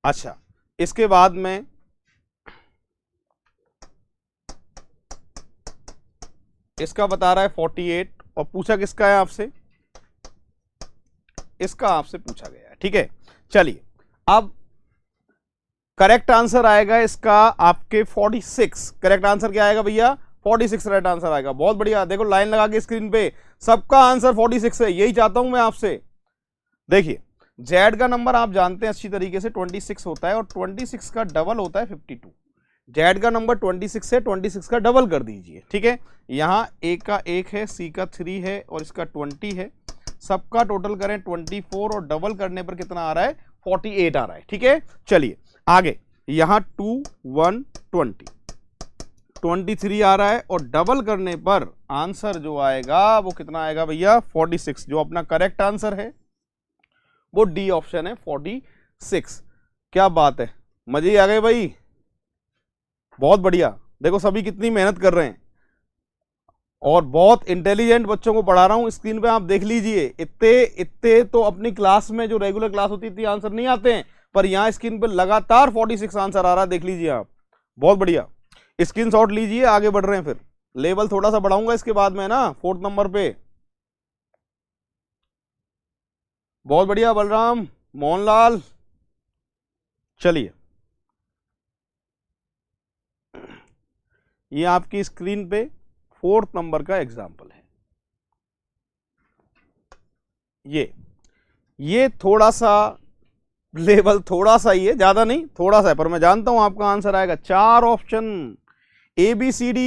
[SPEAKER 1] अच्छा इसके बाद में इसका बता रहा है 48 और पूछा किसका है आपसे, इसका आपसे पूछा गया है। ठीक है, चलिए अब करेक्ट आंसर आएगा इसका आपके 46। करेक्ट आंसर क्या आएगा भैया, 46 राइट आंसर आएगा। बहुत बढ़िया, देखो लाइन लगा के स्क्रीन पे, सबका आंसर 46 है। यही चाहता हूं मैं आपसे। देखिए जेड का नंबर आप जानते हैं अच्छी तरीके से, 26 होता है और 26 का डबल होता है 52। जेड का नंबर 26 है, 26 का डबल कर दीजिए। ठीक है, यहां ए का 1 है, सी का 3 है और इसका 20 है। सबका टोटल करें 24 और डबल करने पर कितना आ रहा है, 48 आ रहा है। ठीक है, चलिए आगे। यहां 2 1 20 23 आ रहा है और डबल करने पर आंसर जो आएगा वो कितना आएगा भैया, 46। जो अपना करेक्ट आंसर है वो डी ऑप्शन है, 46। क्या बात है, मजे ही आ गए भाई। बहुत बढ़िया, देखो सभी कितनी मेहनत कर रहे हैं और बहुत इंटेलिजेंट बच्चों को पढ़ा रहा हूं। स्क्रीन पे आप देख लीजिए, इतने तो अपनी क्लास में जो रेगुलर क्लास होती थी आंसर नहीं आते हैं, पर यहां स्क्रीन पे लगातार 46 आंसर आ रहा है, देख लीजिए आप। बहुत बढ़िया, स्क्रीनशॉट लीजिए, आगे बढ़ रहे हैं। फिर लेवल थोड़ा सा बढ़ाऊंगा इसके बाद में ना, फोर्थ नंबर पे। बहुत बढ़िया बलराम, मोहनलाल। चलिए ये आपकी स्क्रीन पे फोर्थ नंबर का एग्जाम्पल है। ये थोड़ा सा लेवल, थोड़ा सा ही है, ज्यादा नहीं, थोड़ा सा है, पर मैं जानता हूं आपका आंसर आएगा। 4 ऑप्शन ABCD,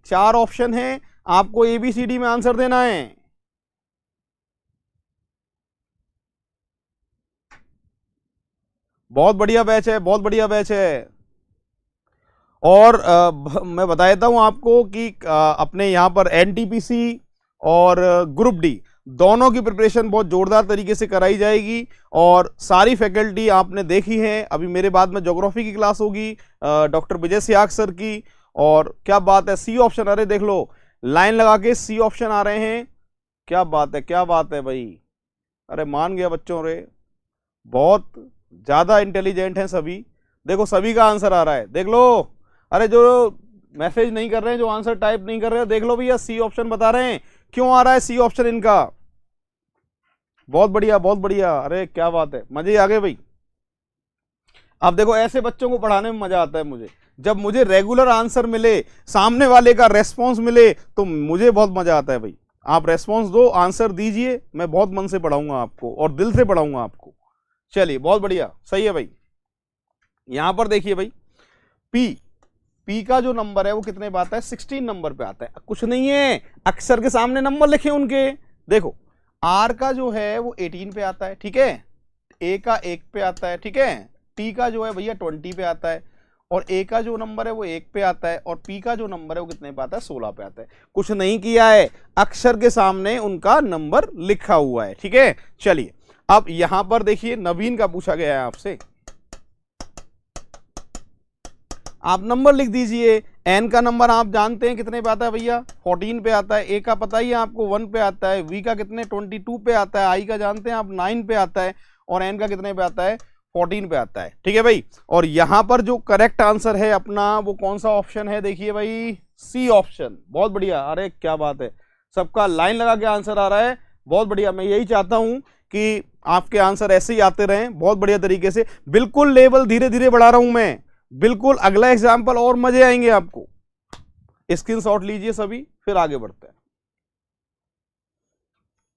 [SPEAKER 1] 4 ऑप्शन है, आपको ABCD में आंसर देना है। बहुत बढ़िया बैच है, बहुत बढ़िया बैच है। और मैं बता देता हूं आपको कि अपने यहां पर NTPC और ग्रुप डी दोनों की प्रिपरेशन बहुत जोरदार तरीके से कराई जाएगी और सारी फैकल्टी आपने देखी है। अभी मेरे बाद में ज्योग्राफी की क्लास होगी डॉक्टर विजय सियाग सर की। और क्या बात है, सी ऑप्शन, अरे देख लो लाइन लगा के सी ऑप्शन आ रहे हैं, क्या बात है, क्या बात है भाई, अरे मान गया बच्चों रे, बहुत ज्यादा इंटेलिजेंट हैं सभी। देखो सभी का आंसर आ रहा है, देख लो। अरे जो मैसेज नहीं कर रहे हैं, जो आंसर टाइप नहीं कर रहे हैं, देख लो भैया सी ऑप्शन बता रहे हैं। क्यों आ रहा है सी ऑप्शन इनका? बहुत बढ़िया, बहुत बढ़िया, अरे क्या बात है, मजे आ गए भाई। अब देखो ऐसे बच्चों को पढ़ाने में मजा आता है मुझे, जब मुझे रेगुलर आंसर मिले, सामने वाले का रेस्पॉन्स मिले, तो मुझे बहुत मजा आता है भाई। आप रेस्पॉन्स दो, आंसर दीजिए, मैं बहुत मन से पढ़ाऊंगा आपको और दिल से पढ़ाऊंगा आपको। चलिए बहुत बढ़िया, सही है भाई। यहां पर देखिए भाई, पी का जो नंबर है वो कितने पे आता है? 16 नंबर पे आता है। कुछ नहीं है, अक्षर के सामने नंबर लिखे उनके। देखो आर का जो है वो 18 पे आता है, ठीक है, ए का 1 पे आता है, ठीक है, टी का जो है भैया 20 पे आता है, और ए का जो नंबर है वो 1 पे आता है, और पी का जो नंबर है वो कितने पे आता है? 16 पे आता है। कुछ नहीं किया है, अक्षर के सामने उनका नंबर लिखा हुआ है, ठीक है। चलिए अब यहां पर देखिए, नवीन का पूछा गया है आपसे, आप नंबर लिख दीजिए। एन का नंबर आप जानते हैं कितने पे आता है भैया? 14 पे आता है। ए का पता ही है आपको 1 पे आता है। वी का कितने? 22 पे आता है। आई का जानते हैं आप 9 पे आता है, और एन का कितने पे आता है? 14 पे आता है, ठीक है भाई। और यहां पर जो करेक्ट आंसर है अपना वो कौन सा ऑप्शन है? देखिए भाई, सी ऑप्शन। बहुत बढ़िया, अरे क्या बात है, सबका लाइन लगा के आंसर आ रहा है, बहुत बढ़िया। मैं यही चाहता हूं कि आपके आंसर ऐसे ही आते रहें, बहुत बढ़िया तरीके से। बिल्कुल लेवल धीरे धीरे बढ़ा रहा हूं मैं, बिल्कुल। अगला एग्जाम्पल और मजे आएंगे आपको। स्क्रीनशॉट लीजिए सभी, फिर आगे बढ़ते हैं।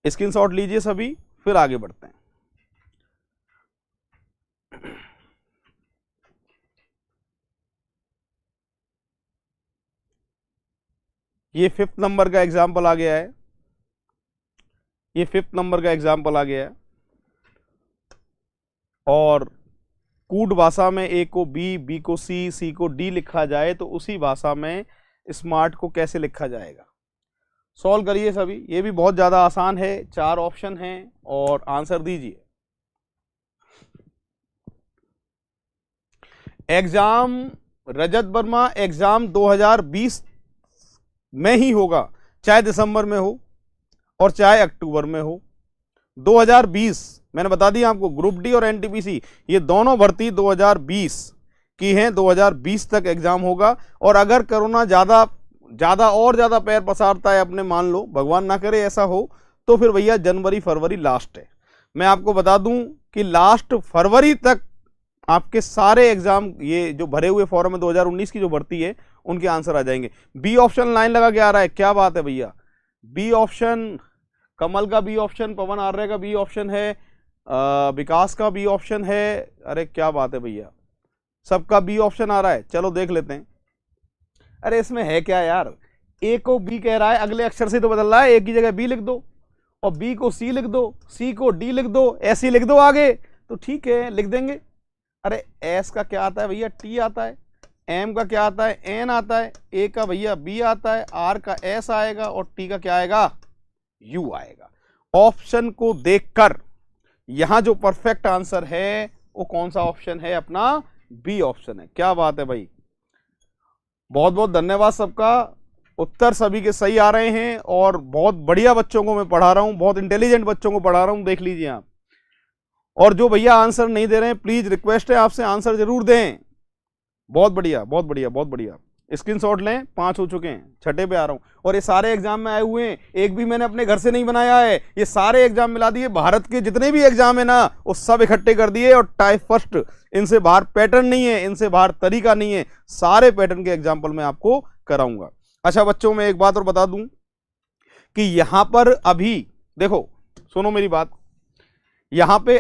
[SPEAKER 1] स्क्रीनशॉट लीजिए सभी, फिर आगे बढ़ते हैं। ये 5th नंबर का एग्जाम्पल आ गया है, ये 5th नंबर का एग्जाम्पल आ गया है। और कूट भाषा में ए को बी, बी को सी, सी को डी लिखा जाए तो उसी भाषा में स्मार्ट को कैसे लिखा जाएगा? सॉल्व करिए सभी, ये भी बहुत ज्यादा आसान है। 4 ऑप्शन हैं और आंसर दीजिए। एग्जाम रजत वर्मा एग्जाम 2020 में ही होगा, चाहे दिसंबर में हो और चाहे अक्टूबर में हो। 2020 मैंने बता दिया आपको, ग्रुप डी और एनटीपीसी ये दोनों भर्ती 2020 की हैं। 2020 तक एग्जाम होगा। और अगर कोरोना ज्यादा पैर पसारता है अपने, मान लो भगवान ना करे ऐसा हो, तो फिर भैया जनवरी फरवरी लास्ट है। मैं आपको बता दूं कि लास्ट फरवरी तक आपके सारे एग्जाम, ये जो भरे हुए फॉर्म है 2019 की जो भर्ती है, उनके आंसर आ जाएंगे। बी ऑप्शन लाइन लगा के आ रहा है, क्या बात है भैया। बी ऑप्शन, कमल का बी ऑप्शन, पवन आर्य का बी ऑप्शन है, विकास का बी ऑप्शन है, अरे क्या बात है भैया, सबका बी ऑप्शन आ रहा है। चलो देख लेते हैं। अरे इसमें है क्या यार, ए को बी कह रहा है, अगले अक्षर से तो बदल रहा है, ए की जगह बी लिख दो, और बी को सी लिख दो, सी को डी लिख दो, ऐसे लिख दो आगे, तो ठीक है लिख देंगे। अरे एस का क्या आता है भैया? टी आता है। एम का क्या आता है? एन आता है। ए का भैया बी आता है। आर का एस आएगा, और टी का क्या आएगा? यू आएगा। ऑप्शन को देखकर यहां जो परफेक्ट आंसर है वो कौन सा ऑप्शन है? अपना बी ऑप्शन है। क्या बात है भाई, बहुत बहुत धन्यवाद सबका। उत्तर सभी के सही आ रहे हैं और बहुत बढ़िया बच्चों को मैं पढ़ा रहा हूं, बहुत इंटेलिजेंट बच्चों को पढ़ा रहा हूं, देख लीजिए आप। और जो भैया आंसर नहीं दे रहे हैं, प्लीज रिक्वेस्ट है आपसे, आंसर जरूर दें। बहुत बढ़िया, बहुत बढ़िया, बहुत बढ़िया। स्क्रीनशॉट लें, 5 हो चुके हैं, 6ठे पे आ रहा हूं। और ये सारे एग्जाम में आए हुए हैं, एक भी मैंने अपने घर से नहीं बनाया है, ये सारे एग्जाम मिला दिए। भारत के जितने भी एग्जाम है ना, वो सब इकट्ठे कर दिए, और टाइप फर्स्ट, इनसे बाहर पैटर्न नहीं है, इनसे बाहर तरीका नहीं है, सारे पैटर्न के एग्जाम्पल मैं आपको कराऊंगा। अच्छा बच्चों, मैं एक बात और बता दूं कि यहां पर अभी देखो, सुनो मेरी बात, यहां पे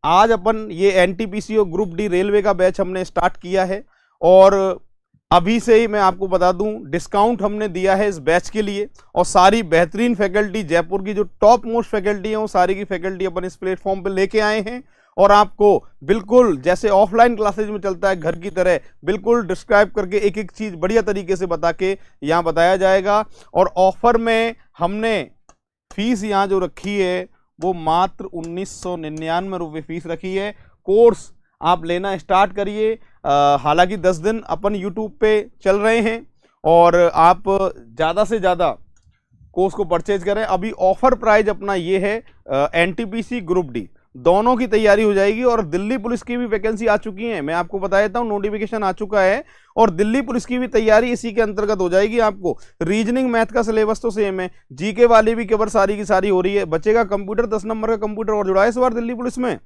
[SPEAKER 1] आज अपन ये एनटीपीसी और ग्रुप डी रेलवे का बैच हमने स्टार्ट किया है, और अभी से ही मैं आपको बता दूं डिस्काउंट हमने दिया है इस बैच के लिए। और सारी बेहतरीन फैकल्टी, जयपुर की जो टॉप मोस्ट फैकल्टी है, वो सारी की फैकल्टी अपन इस प्लेटफॉर्म पे लेके आए हैं, और आपको बिल्कुल जैसे ऑफलाइन क्लासेज में चलता है घर की तरह, बिल्कुल डिस्क्राइब करके एक एक चीज बढ़िया तरीके से बता के यहाँ बताया जाएगा। और ऑफर में हमने फीस यहाँ जो रखी है वो मात्र 1999 रुपये फीस रखी है। कोर्स आप लेना स्टार्ट करिए। हालांकि 10 दिन अपन यूट्यूब पे चल रहे हैं और आप ज़्यादा से ज़्यादा कोर्स को परचेज करें। अभी ऑफर प्राइस अपना ये है, एनटीपीसी ग्रुप डी दोनों की तैयारी हो जाएगी और दिल्ली पुलिस की भी वैकेंसी आ चुकी है। मैं आपको बता देता हूं, नोटिफिकेशन आ चुका है और दिल्ली पुलिस की भी तैयारी इसी के अंतर्गत हो जाएगी। आपको रीजनिंग मैथ का सिलेबस तो सेम है, जीके वाली भी कवर सारी की सारी हो रही है। बचेगा कंप्यूटर, 10 नंबर का कंप्यूटर और जुड़ा है इस बार दिल्ली पुलिस में।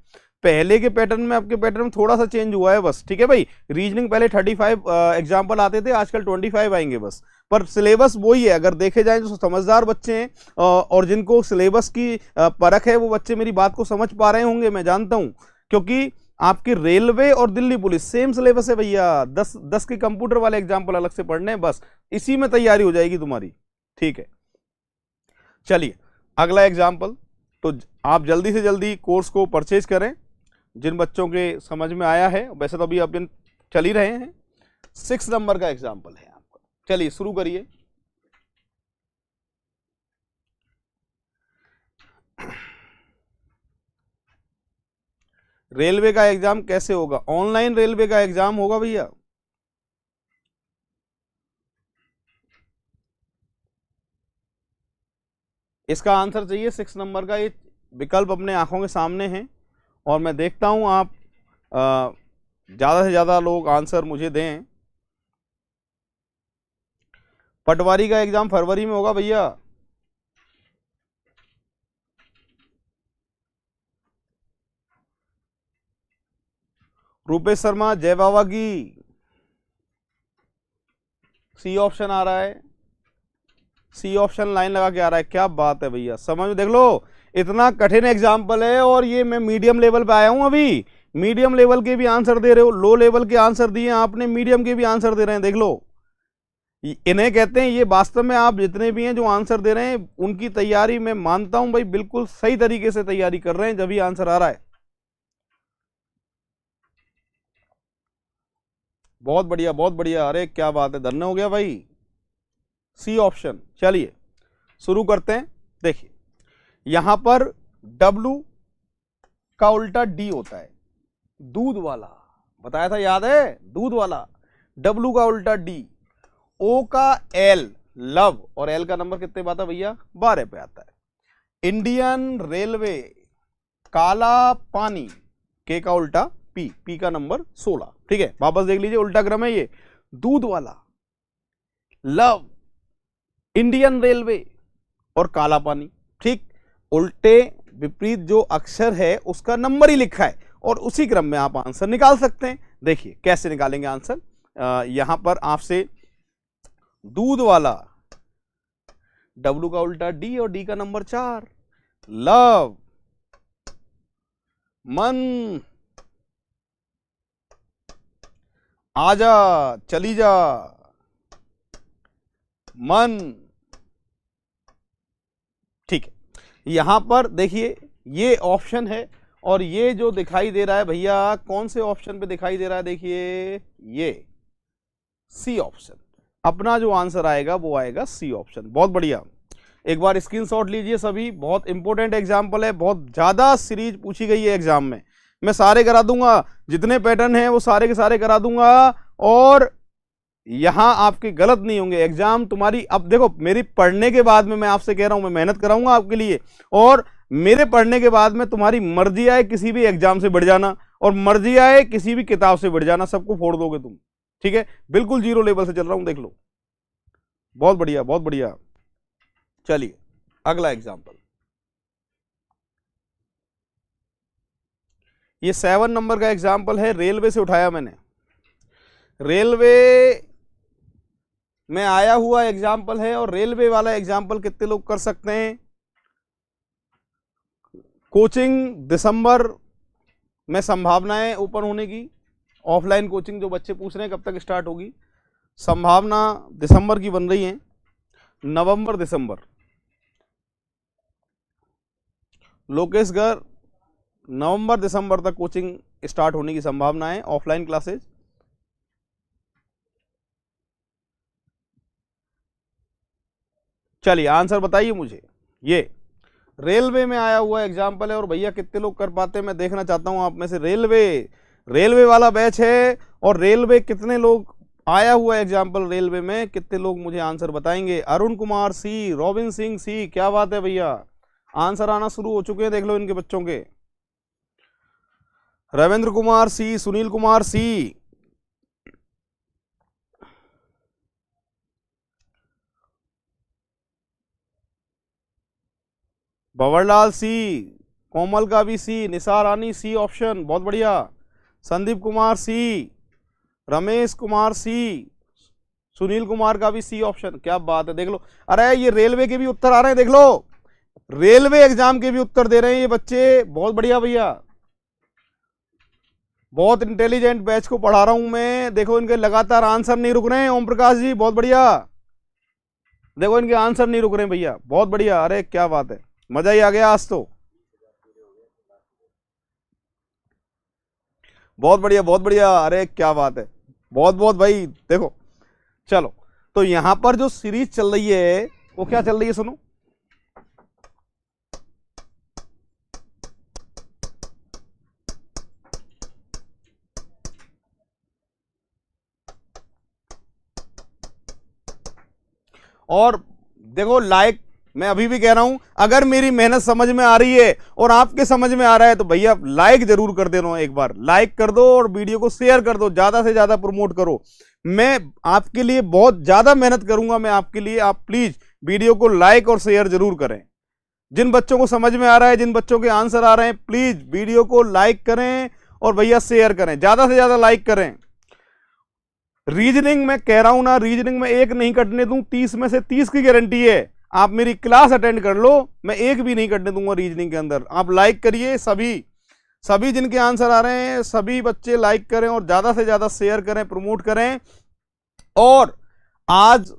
[SPEAKER 1] पहले के पैटर्न में आपके पैटर्न में थोड़ा सा चेंज हुआ है बस, ठीक है भाई। रीजनिंग पहले 35 एग्जाम्पल आते थे, आजकल 25 आएंगे बस, पर सिलेबस वही है। अगर देखे जाए जो समझदार बच्चे हैं और जिनको सिलेबस की परख है, वो बच्चे मेरी बात को समझ पा रहे होंगे, मैं जानता हूं, क्योंकि आपकी रेलवे और दिल्ली पुलिस सेम सिलेबस है भैया। 10 के कंप्यूटर वाले एग्जाम्पल अलग से पढ़ने हैं, बस इसी में तैयारी हो जाएगी तुम्हारी, ठीक है। चलिए अगला एग्जाम्पल, तो आप जल्दी से जल्दी कोर्स को परचेज करें जिन बच्चों के समझ में आया है। वैसे तो अभी अपन चल ही रहे हैं। 6 नंबर का एग्जाम्पल है आपका, चलिए शुरू करिए। रेलवे का एग्जाम कैसे होगा? ऑनलाइन रेलवे का एग्जाम होगा भैया। इसका आंसर चाहिए 6 नंबर का। ये विकल्प अपने आंखों के सामने है और मैं देखता हूं आप ज्यादा से ज्यादा लोग आंसर मुझे दें। पटवारी का एग्जाम फरवरी में होगा भैया। रूपेश शर्मा, जय बाबा की। सी ऑप्शन आ रहा है, सी ऑप्शन लाइन लगा के आ रहा है। क्या बात है भैया, समझ में देख लो। इतना कठिन एग्जाम्पल है और ये मैं मीडियम लेवल पे आया हूं अभी। मीडियम लेवल के भी आंसर दे रहे हो, लो लेवल के आंसर दिए आपने, मीडियम के भी आंसर दे रहे हैं, देख लो। इन्हें कहते हैं, ये वास्तव में आप जितने भी हैं जो आंसर दे रहे हैं उनकी तैयारी मैं मानता हूं भाई बिल्कुल सही तरीके से तैयारी कर रहे हैं, जब भी आंसर आ रहा है। बहुत बढ़िया बहुत बढ़िया, अरे क्या बात है, धन्य हो गया भाई। C option. चलिए शुरू करते हैं। देखिए यहां पर W का उल्टा D होता है, दूध वाला, बताया था याद है, दूध वाला। W का उल्टा D, O का L लव, और L का नंबर कितने पे आता है भैया? 12 पे आता है। इंडियन रेलवे, काला पानी, K का उल्टा P, P का नंबर 16, ठीक है। वापस देख लीजिए, उल्टा क्रम है ये। दूध वाला, लव, इंडियन रेलवे और काला पानी, ठीक। उल्टे विपरीत जो अक्षर है उसका नंबर ही लिखा है और उसी क्रम में आप आंसर निकाल सकते हैं। देखिए कैसे निकालेंगे आंसर। यहां पर आपसे दूध वाला, W का उल्टा D और D का नंबर 4, लव, मन, आजा, चली जा, मन, ठीक है। यहां पर देखिए ये ऑप्शन है और ये जो दिखाई दे रहा है भैया, कौन से ऑप्शन पे दिखाई दे रहा है? देखिए ये सी ऑप्शन। अपना जो आंसर आएगा वो आएगा सी ऑप्शन। बहुत बढ़िया, एक बार स्क्रीनशॉट लीजिए सभी। बहुत इंपॉर्टेंट एग्जाम्पल है, बहुत ज्यादा सीरीज पूछी गई है एग्जाम में। मैं सारे करा दूंगा, जितने पैटर्न हैं वो सारे के सारे करा दूंगा और यहां आपके गलत नहीं होंगे एग्जाम तुम्हारी। अब देखो, मेरी पढ़ने के बाद में मैं आपसे कह रहा हूं, मैं मेहनत कराऊंगा आपके लिए, और मेरे पढ़ने के बाद में तुम्हारी मर्जी आए किसी भी एग्जाम से बढ़ जाना और मर्जी आए किसी भी किताब से बढ़ जाना, सबको फोड़ दोगे तुम, ठीक है। बिल्कुल जीरो लेवल से चल रहा हूं, देख लो। बहुत बढ़िया बहुत बढ़िया। चलिए अगला एग्जाम्पल, ये 7 नंबर का एग्जाम्पल है, रेलवे से उठाया मैंने। रेलवे में आया हुआ एग्जाम्पल है और रेलवे वाला एग्जाम्पल कितने लोग कर सकते हैं? कोचिंग दिसंबर में संभावनाएं ओपन होने की। ऑफलाइन कोचिंग जो बच्चे पूछ रहे हैं कब तक स्टार्ट होगी, संभावना दिसंबर की बन रही है, नवंबर दिसंबर। लोकेश गर्ग, नवंबर दिसंबर तक कोचिंग स्टार्ट होने की संभावना है, ऑफलाइन क्लासेज। चलिए आंसर बताइए मुझे। ये रेलवे में आया हुआ एग्जाम्पल है और भैया कितने लोग कर पाते हैं मैं देखना चाहता हूं आप में से। रेलवे वाला बैच है और रेलवे कितने लोग आया हुआ एग्जाम्पल रेलवे में, कितने लोग मुझे आंसर बताएंगे। अरुण कुमार सी, रॉबिन सिंह सी, क्या बात है भैया, आंसर आना शुरू हो चुके हैं, देख लो इनके बच्चों के। रविंद्र कुमार सी, सुनील कुमार सी, भंवरलाल सी, कोमल का भी सी, निसार रानी सी ऑप्शन, बहुत बढ़िया। संदीप कुमार सी, रमेश कुमार सी, सुनील कुमार का भी सी ऑप्शन, क्या बात है, देख लो। अरे ये रेलवे के भी उत्तर आ रहे हैं, देख लो, रेलवे एग्जाम के भी उत्तर दे रहे हैं ये बच्चे, बहुत बढ़िया भैया। बहुत इंटेलिजेंट बैच को पढ़ा रहा हूं मैं, देखो इनके लगातार आंसर नहीं रुक रहे हैं। ओम प्रकाश जी बहुत बढ़िया, देखो इनके आंसर नहीं रुक रहे हैं भैया, बहुत बढ़िया। अरे क्या बात है, मजा ही आ गया आज तो, बहुत बढ़िया बहुत बढ़िया। अरे क्या बात है, बहुत बहुत भाई। देखो चलो, तो यहां पर जो सीरीज चल रही है वो क्या चल रही है, सुनो। और देखो लाइक, मैं अभी भी कह रहा हूं, अगर मेरी मेहनत समझ में आ रही है और आपके समझ में आ रहा है तो भैया लाइक जरूर कर देना, एक बार लाइक कर दो और वीडियो को शेयर कर दो, ज्यादा से ज्यादा प्रमोट करो। मैं आपके लिए बहुत ज्यादा मेहनत करूंगा, मैं आपके लिए, आप प्लीज वीडियो को लाइक और शेयर जरूर करें। जिन बच्चों को समझ में आ रहा है, जिन बच्चों के आंसर आ रहे हैं, प्लीज वीडियो को लाइक करें और भैया शेयर करें, ज्यादा से ज्यादा लाइक करें। रीजनिंग में कह रहा हूं ना, रीजनिंग में एक नहीं कटने दूं, 30 में से 30 की गारंटी है। आप मेरी क्लास अटेंड कर लो, मैं एक भी नहीं कटने दूंगा रीजनिंग के अंदर। आप लाइक करिए, सभी जिनके आंसर आ रहे हैं सभी बच्चे लाइक करें और ज्यादा से ज्यादा शेयर करें, प्रमोट करें। और आज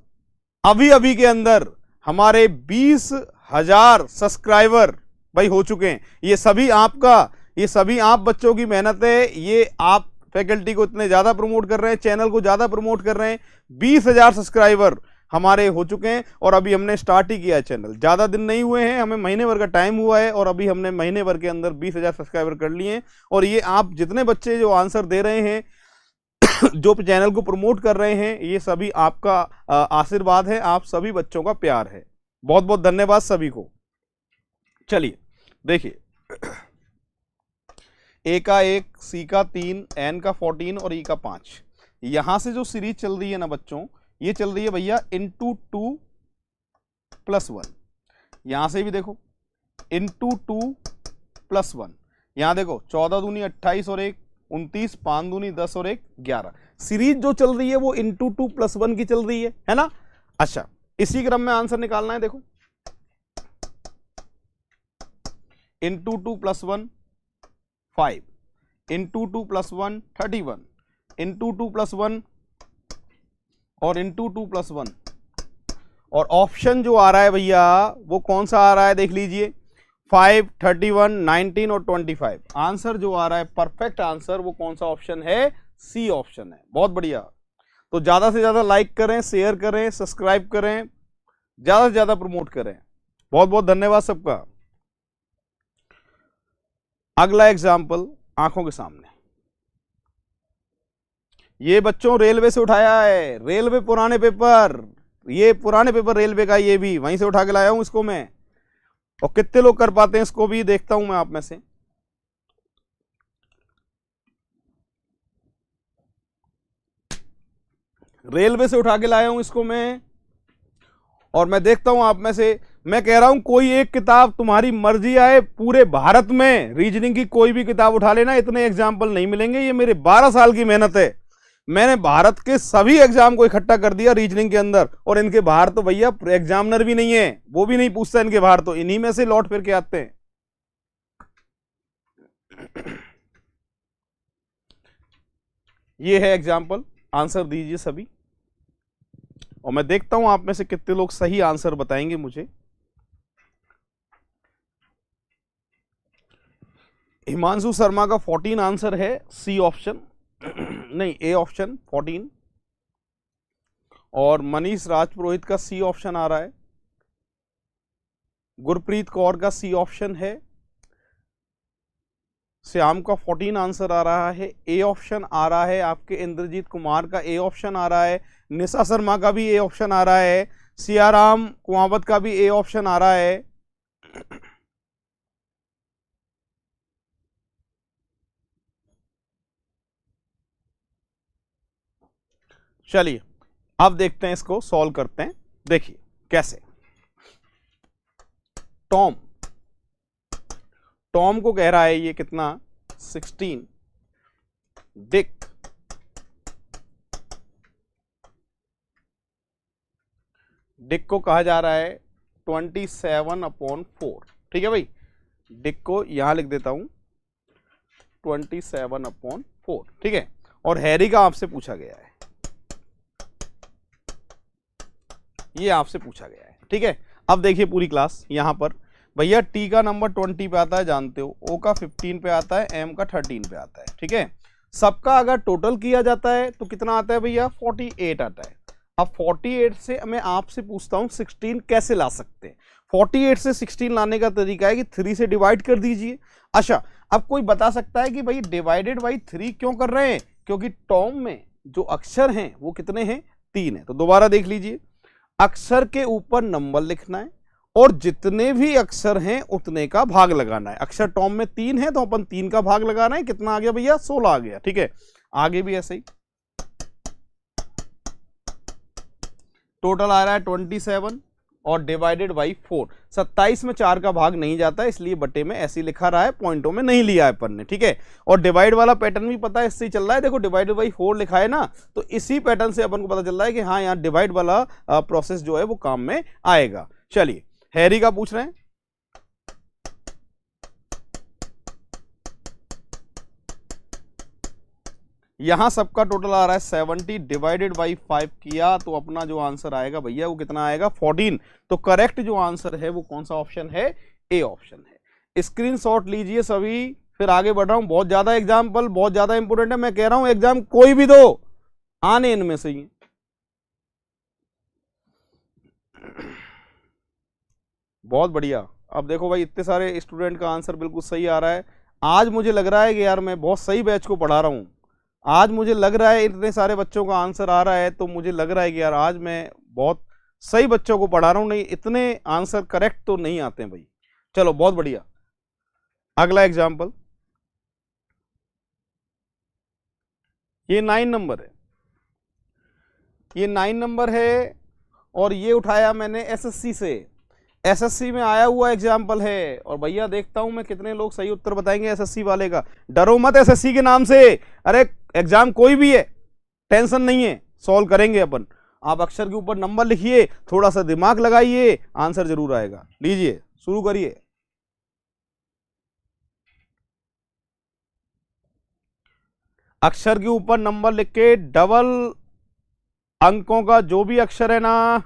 [SPEAKER 1] अभी अभी के अंदर हमारे 20,000 सब्सक्राइबर भाई हो चुके हैं। ये सभी आप बच्चों की मेहनत है, ये आप फैकल्टी को इतने ज्यादा प्रमोट कर रहे हैं, चैनल को ज्यादा प्रमोट कर रहे हैं। 20,000 सब्सक्राइबर हमारे हो चुके हैं और अभी हमने स्टार्ट ही किया है चैनल, ज्यादा दिन नहीं हुए हैं, हमें महीने भर का टाइम हुआ है और अभी हमने महीने भर के अंदर 20,000 सब्सक्राइबर कर लिए हैं। और ये आप जितने बच्चे जो आंसर दे रहे हैं जो चैनल को प्रमोट कर रहे हैं, ये सभी आपका आशीर्वाद है, आप सभी बच्चों का प्यार है। बहुत बहुत धन्यवाद सभी को। चलिए देखिए, ए का 1, सी का 3, एन का 14 और ई का 5, यहां से जो सीरीज चल रही है ना बच्चों, ये चल रही है भैया इंटू 2 + 1। यहां से भी देखो इंटू 2 + 1, यहां देखो 14 दूनी 28 और 1 29, 5 दूनी 10 और 1 11। सीरीज जो चल रही है वो इंटू 2 + 1 की चल रही है ना। अच्छा, इसी क्रम में आंसर निकालना है। देखो इंटू 2 + 1 5, इंटू 2 + 1 31, इंटू 2 + 1 और इंटू 2 + 1। और ऑप्शन जो आ रहा है भैया वो कौन सा आ रहा है, देख लीजिए, 5, 31, 19 और 25। आंसर जो आ रहा है, परफेक्ट आंसर, वो कौन सा ऑप्शन है, सी ऑप्शन है। बहुत बढ़िया। तो ज्यादा से ज्यादा लाइक करें, शेयर करें, सब्सक्राइब करें, ज्यादा से ज्यादा प्रमोट करें। बहुत बहुत धन्यवाद सबका। अगला एग्जाम्पल आंखों के सामने, ये बच्चों रेलवे से उठाया है, रेलवे पुराने पेपर, ये पुराने पेपर रेलवे का, ये भी वहीं से उठा के लाया हूं इसको मैं। और कितने लोग कर पाते हैं इसको भी देखता हूं मैं आप में से। रेलवे से उठा के लाया हूं इसको मैं और मैं देखता हूं आप में से। मैं कह रहा हूं कोई एक किताब तुम्हारी मर्जी आए, पूरे भारत में रीजनिंग की कोई भी किताब उठा लेना, इतने एग्जाम्पल नहीं मिलेंगे। ये मेरे 12 साल की मेहनत है, मैंने भारत के सभी एग्जाम को इकट्ठा कर दिया रीजनिंग के अंदर। और इनके बाहर तो भैया एग्जामिनर भी नहीं है, वो भी नहीं पूछता इनके बाहर, तो इन्हीं में से लौट फिर के आते हैं। ये है एग्जाम्पल, आंसर दीजिए सभी और मैं देखता हूं आप में से कितने लोग सही आंसर बताएंगे मुझे। हिमांशु शर्मा का 14 आंसर है, सी ऑप्शन नहीं, ए ऑप्शन 14। और मनीष राजपुरोहित का सी ऑप्शन आ रहा है। गुरप्रीत कौर का सी ऑप्शन है, श्याम का 14 आंसर आ रहा है, ए ऑप्शन आ रहा है, आपके इंद्रजीत कुमार का ए ऑप्शन आ रहा है, निशा शर्मा का भी ए ऑप्शन आ रहा है, सियाराम कुमावत का भी ए ऑप्शन आ रहा है। चलिए अब देखते हैं, इसको सॉल्व करते हैं। देखिए कैसे। टॉम टॉम को कह रहा है ये कितना 16, डिक डिक को कहा जा रहा है 27/4। ठीक है भाई, डिक को यहां लिख देता हूं 27/4। ठीक है, और हैरी का आपसे पूछा गया है, ये आपसे पूछा गया है। ठीक है, अब देखिए पूरी क्लास। यहां पर भैया टी का नंबर 20 पे आता है, जानते हो, ओ का 15 पे आता है, एम का 13 पे आता है। ठीक है, सबका अगर टोटल किया जाता है तो कितना आता है भैया 48 आता है। अब 48 से मैं आपसे पूछता हूं 16 कैसे ला सकते हैं। 48 से 16 लाने का तरीका है कि 3 से डिवाइड कर दीजिए। अच्छा, अब कोई बता सकता है कि भाई डिवाइडेड बाई 3 क्यों कर रहे हैं? क्योंकि टॉम में जो अक्षर हैं वो कितने हैं? 3 है। तो दोबारा देख लीजिए, अक्षर के ऊपर नंबर लिखना है और जितने भी अक्षर हैं उतने का भाग लगाना है। अक्षर टॉम में 3 है तो अपन 3 का भाग लगाना है। कितना आ गया भैया? 16 आ गया। ठीक है, आगे भी ऐसे ही टोटल आ रहा है 27 और डिवाइडेड बाई 4। 27 में 4 का भाग नहीं जाता है, इसलिए बटे में ऐसे लिखा रहा है, पॉइंटों में नहीं लिया है अपन ने। ठीक है, और डिवाइड वाला पैटर्न भी पता है, इससे ही चल रहा है। देखो डिवाइडेड बाई 4 लिखा है ना, तो इसी पैटर्न से अपन को पता चल रहा है कि हाँ, यहाँ डिवाइड वाला प्रोसेस जो है वो काम में आएगा। चलिए, हैरी का पूछ रहे हैं। यहां सबका टोटल आ रहा है 70, डिवाइडेड बाई 5 किया तो अपना जो आंसर आएगा भैया वो कितना आएगा? 14। तो करेक्ट जो आंसर है वो कौन सा ऑप्शन है? ए ऑप्शन है। स्क्रीनशॉट लीजिए सभी, फिर आगे बढ़ रहा हूं। बहुत ज्यादा एग्जाम्पल, बहुत ज्यादा इंपोर्टेंट है। मैं कह रहा हूं एग्जाम कोई भी दो, आने इनमें से ही। बहुत बढ़िया। अब देखो भाई, इतने सारे स्टूडेंट का आंसर बिल्कुल सही आ रहा है। आज मुझे लग रहा है कि यार मैं बहुत सही बैच को पढ़ा रहा हूं। आज मुझे लग रहा है इतने सारे बच्चों का आंसर आ रहा है, तो मुझे लग रहा है कि यार आज मैं बहुत सही बच्चों को पढ़ा रहा हूं। नहीं, इतने आंसर करेक्ट तो नहीं आते हैं भाई। चलो बहुत बढ़िया। अगला एग्जाम्पल, ये 9 नंबर है, ये 9 नंबर है और ये उठाया मैंने एसएससी से। एसएससी में आया हुआ एग्जाम्पल है और भैया देखता हूं मैं कितने लोग सही उत्तर बताएंगे एसएससी वाले का। डरो मत एसएससी के नाम से, अरे एग्जाम कोई भी है, टेंशन नहीं है, सॉल्व करेंगे अपन। आप अक्षर के ऊपर नंबर लिखिए, थोड़ा सा दिमाग लगाइए, आंसर जरूर आएगा। लीजिए शुरू करिए। अक्षर के ऊपर नंबर लिख के डबल अंकों का जो भी अक्षर है ना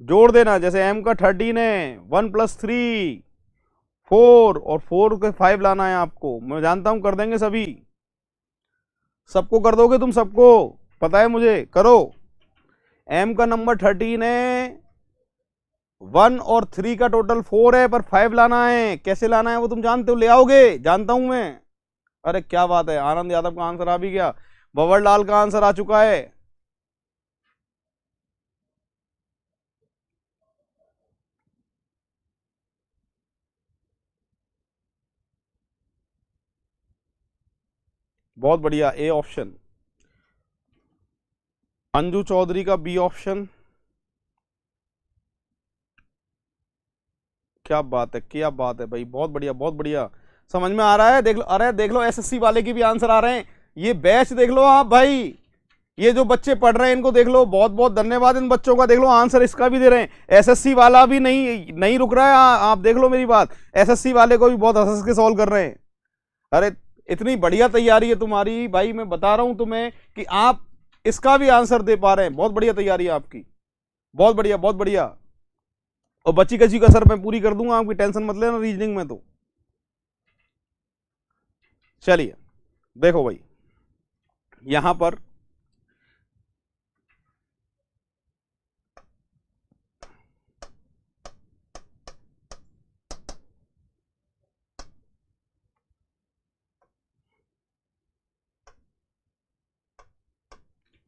[SPEAKER 1] जोड़ देना। जैसे एम का 13 है, 1 + 3 4 और 4 के 5 लाना है आपको। मैं जानता हूं कर देंगे सभी, सबको कर दोगे तुम, सबको पता है मुझे, करो। एम का नंबर 13 है, 1 और 3 का टोटल 4 है, पर 5 लाना है। कैसे लाना है वो तुम जानते हो, ले आओगे, जानता हूं मैं। अरे क्या बात है, आनंद यादव का आंसर आ भी गया, बबर लाल का आंसर आ चुका है। बहुत बढ़िया, ए ऑप्शन। अंजू चौधरी का बी ऑप्शन। क्या बात है, क्या बात है भाई, बहुत बढ़िया, बहुत बढ़िया, समझ में आ रहा है। देख लो, अरे देख लो एसएससी वाले की भी आंसर आ रहे हैं। ये बैच देख लो आप भाई, ये जो बच्चे पढ़ रहे हैं इनको देख लो, बहुत बहुत धन्यवाद इन बच्चों का। देख लो आंसर इसका भी दे रहे हैं। एसएससी वाला भी नहीं नहीं रुक रहा है। आप देख लो मेरी बात, एसएससी वाले को भी बहुत हंस हंस के सॉल्व कर रहे हैं। अरे इतनी बढ़िया तैयारी है तुम्हारी भाई, मैं बता रहा हूं तुम्हें कि आप इसका भी आंसर दे पा रहे हैं। बहुत बढ़िया तैयारी है आपकी, बहुत बढ़िया, बहुत बढ़िया। और बच्ची कच्ची कसर मैं पूरी कर दूंगा, आपकी टेंशन मत लेना रीजनिंग में। तो चलिए देखो भाई, यहां पर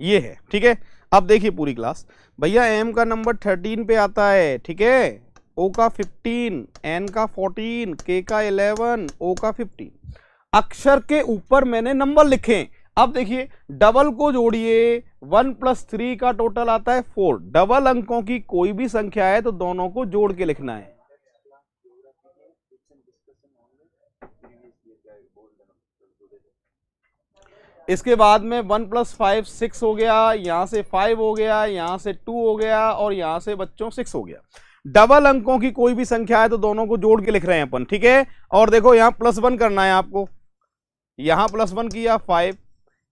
[SPEAKER 1] ये है, ठीक है। अब देखिए पूरी क्लास, भैया m का नंबर 13 पे आता है, ठीक है, o का 15, n का 14, k का 11, o का 15। अक्षर के ऊपर मैंने नंबर लिखे। अब देखिए डबल को जोड़िए, 1 + 3 का टोटल आता है 4। डबल अंकों की कोई भी संख्या है तो दोनों को जोड़ के लिखना है। इसके बाद में 1 + 5 6 हो गया, यहां से 5 हो गया, यहां से 2 हो गया और यहां से बच्चों 6 हो गया। डबल अंकों की कोई भी संख्या है तो दोनों को जोड़ के लिख रहे हैं अपन, ठीक है। और देखो यहां +1 करना है आपको, यहां +1 किया 5,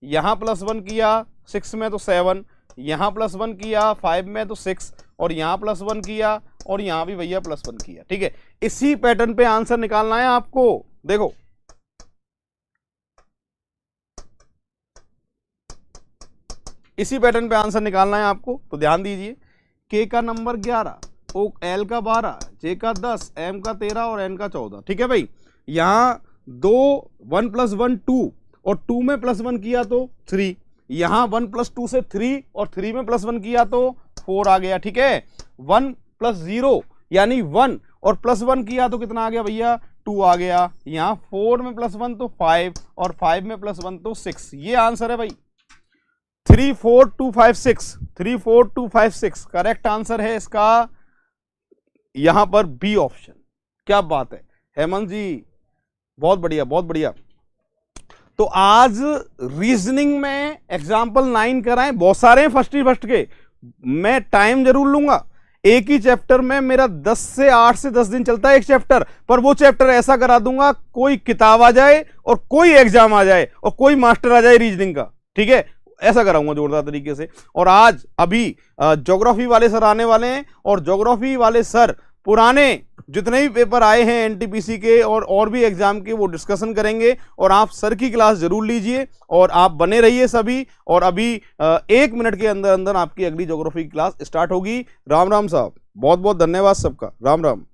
[SPEAKER 1] यहां +1 किया 6 में तो 7, यहां +1 किया 5 में तो 6 और यहां +1 किया और यहां भी भैया +1 किया, ठीक है। इसी पैटर्न पे आंसर निकालना है आपको। देखो इसी पैटर्न पे आंसर निकालना है आपको, तो ध्यान दीजिए। k का नंबर 11, l का 12, j का 10, m का 13 और n का 14, ठीक है भाई। यहां 1 + 1 2 और 2 में +1 किया तो 3, यहां 1 + 2 से 3 और 3 में +1 किया तो 4 आ गया, ठीक है। 1 + 0 यानी 1 और +1 किया तो कितना आ गया भैया, 2 आ गया। यहां 4 में +1 तो 5 और 5 में +1 तो 6। ये आंसर है भाई, 34256, 34256 करेक्ट आंसर है इसका यहां पर बी ऑप्शन। क्या बात है हेमंत जी, बहुत बढ़िया बहुत बढ़िया। तो आज रीजनिंग में एग्जाम्पल 9 कराएं, बहुत सारे हैं फर्स्ट के, मैं टाइम जरूर लूंगा। एक ही चैप्टर में मेरा 8 से 10 दिन चलता है एक चैप्टर, पर वो चैप्टर ऐसा करा दूंगा कोई किताब आ जाए और कोई एग्जाम आ जाए और कोई मास्टर आ जाए रीजनिंग का, ठीक है, ऐसा कराऊंगा जोरदार तरीके से। और आज अभी ज्योग्राफी वाले सर आने वाले हैं और ज्योग्राफी वाले सर पुराने जितने भी पेपर आए हैं एनटीपीसी के और भी एग्जाम के वो डिस्कशन करेंगे। और आप सर की क्लास जरूर लीजिए और आप बने रहिए सभी। और अभी 1 मिनट के अंदर अंदर आपकी अगली ज्योग्राफी की क्लास स्टार्ट होगी। राम राम साहब, बहुत बहुत धन्यवाद सबका, राम राम।